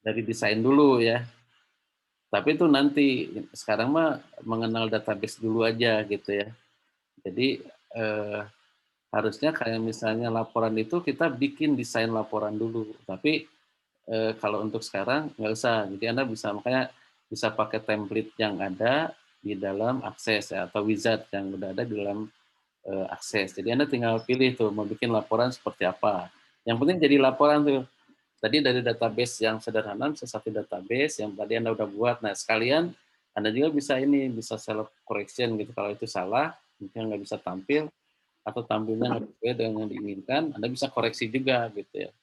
Speaker 1: dari desain dulu ya. Tapi itu nanti, sekarang mah mengenal database dulu aja gitu ya. Jadi harusnya kayak misalnya laporan itu kita bikin desain laporan dulu. Tapi kalau untuk sekarang nggak usah. Jadi Anda makanya bisa pakai template yang ada di dalam akses ya, atau wizard yang udah ada di dalam akses. Jadi Anda tinggal pilih tuh mau bikin laporan seperti apa. Yang penting jadi laporan tuh. Tadi dari database yang sederhana, satu database yang tadi Anda udah buat. Nah, sekalian Anda juga bisa self correction gitu. Kalau itu salah, mungkin nggak bisa tampil, atau tampilnya nggak sesuai dengan yang diinginkan, Anda bisa koreksi juga gitu ya.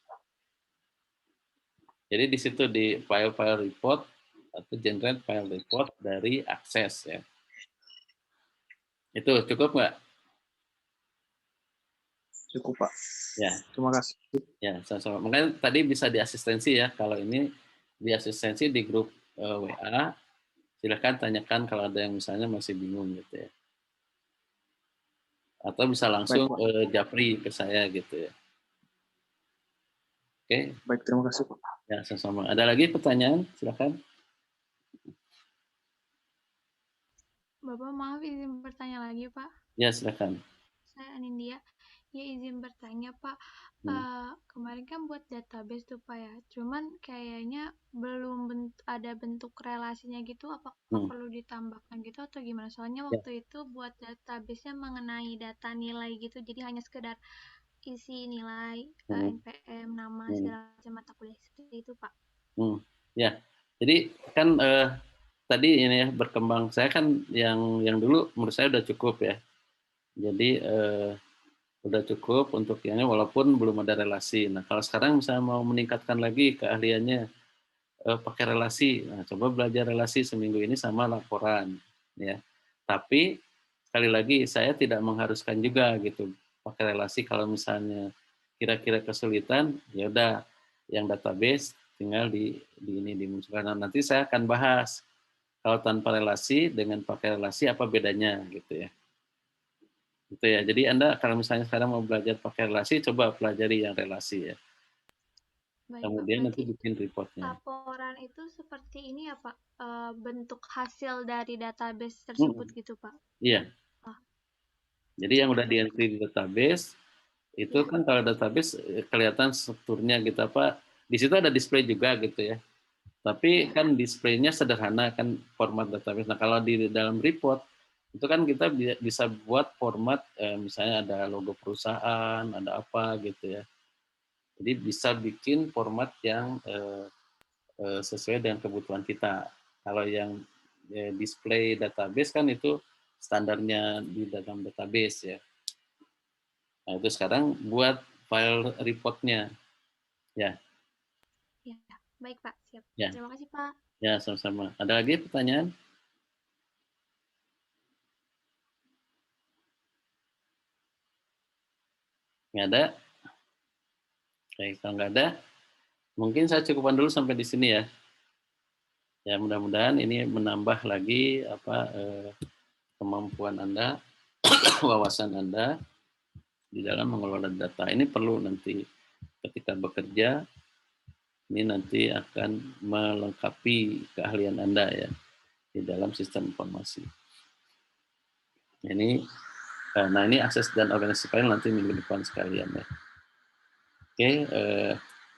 Speaker 1: Jadi di situ di file report atau generate file report dari akses ya. Itu cukup nggak?
Speaker 2: Cukup, Pak.
Speaker 1: Ya.
Speaker 2: Terima kasih.
Speaker 1: Ya, sama-sama. Makanya tadi bisa di asistensi ya. Kalau ini di asistensi di grup WA, silahkan tanyakan kalau ada yang misalnya masih bingung gitu ya. Atau bisa langsung japri ke saya gitu ya. Oke.
Speaker 2: Baik, terima kasih, Pak.
Speaker 1: Ya, sama-sama. Ada lagi pertanyaan? Silahkan.
Speaker 3: Bapak maaf izin bertanya lagi, Pak.
Speaker 1: Ya, silahkan.
Speaker 3: Saya Anindya. Ya izin bertanya, Pak. Kemarin kan buat database tuh, Pak ya. Cuman kayaknya belum ada bentuk relasinya gitu. Apakah perlu ditambahkan gitu atau gimana? Soalnya waktu itu buat database-nya mengenai data nilai gitu. Jadi hanya sekedar isi nilai, NPM, nama, segala macam mata kuliah. Seperti itu, Pak.
Speaker 1: Ya, jadi kan tadi ini ya berkembang. Saya kan yang dulu menurut saya udah cukup ya. Jadi udah cukup untuk yang walaupun belum ada relasi. Nah, kalau sekarang misalnya mau meningkatkan lagi keahliannya pakai relasi, nah, coba belajar relasi seminggu ini sama laporan, ya. Tapi sekali lagi saya tidak mengharuskan juga gitu pakai relasi. Kalau misalnya kira-kira kesulitan, ya udah yang database tinggal dimunculkan. Nah, nanti saya akan bahas kalau tanpa relasi dengan pakai relasi apa bedanya gitu ya. Gitu ya. Jadi Anda kalau misalnya sekarang mau belajar pakai relasi, coba pelajari yang relasi ya.
Speaker 3: Baik,
Speaker 1: Kemudian
Speaker 3: Pak,
Speaker 1: nanti bikin reportnya.
Speaker 3: Laporan itu seperti ini ya, Pak? Bentuk hasil dari database tersebut gitu, Pak?
Speaker 1: Iya. Jadi yang udah di-entry di database, itu kan kalau database kelihatan strukturnya gitu apa. Di situ ada display juga gitu ya. Tapi kan displaynya sederhana kan format database. Nah kalau di dalam report, itu kan kita bisa buat format misalnya ada logo perusahaan, ada apa gitu ya. Jadi bisa bikin format yang sesuai dengan kebutuhan kita. Kalau yang display database kan itu standarnya di dalam database ya. Nah itu sekarang buat file reportnya. Ya.
Speaker 3: Ya, baik Pak, siap.
Speaker 1: Ya.
Speaker 3: Terima kasih Pak.
Speaker 1: Ya, sama-sama. Ada lagi pertanyaan? Nggak ada? Oke, kalau nggak ada, mungkin saya cukupkan dulu sampai di sini ya. Ya, mudah-mudahan ini menambah lagi kemampuan Anda, wawasan Anda di dalam mengelola data. Ini perlu nanti ketika bekerja, ini nanti akan melengkapi keahlian Anda ya di dalam sistem informasi. Nah ini akses dan organisasi file nanti minggu depan sekalian ya. Oke,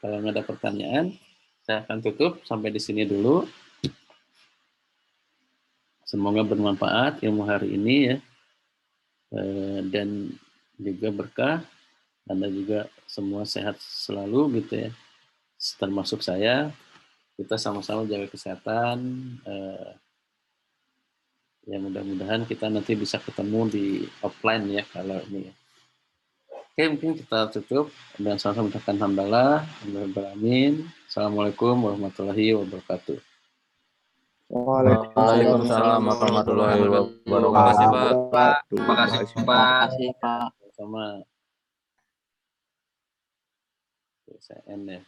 Speaker 1: kalau nggak ada pertanyaan, saya akan tutup sampai di sini dulu. Semoga bermanfaat ilmu hari ini ya, dan juga berkah. Anda juga semua sehat selalu gitu ya, termasuk saya. Kita sama-sama jaga kesehatan. Ya mudah-mudahan kita nanti bisa ketemu di offline ya kalau ini ya. Oke, mungkin kita tutup dan sama-sama mengucapkan hamdalah, alhamdulillah. Assalamualaikum warahmatullahi wabarakatuh.
Speaker 5: Waalaikumsalam warahmatullahi wabarakatuh.
Speaker 6: Terima kasih Pak.
Speaker 1: Sama. Saya end ya.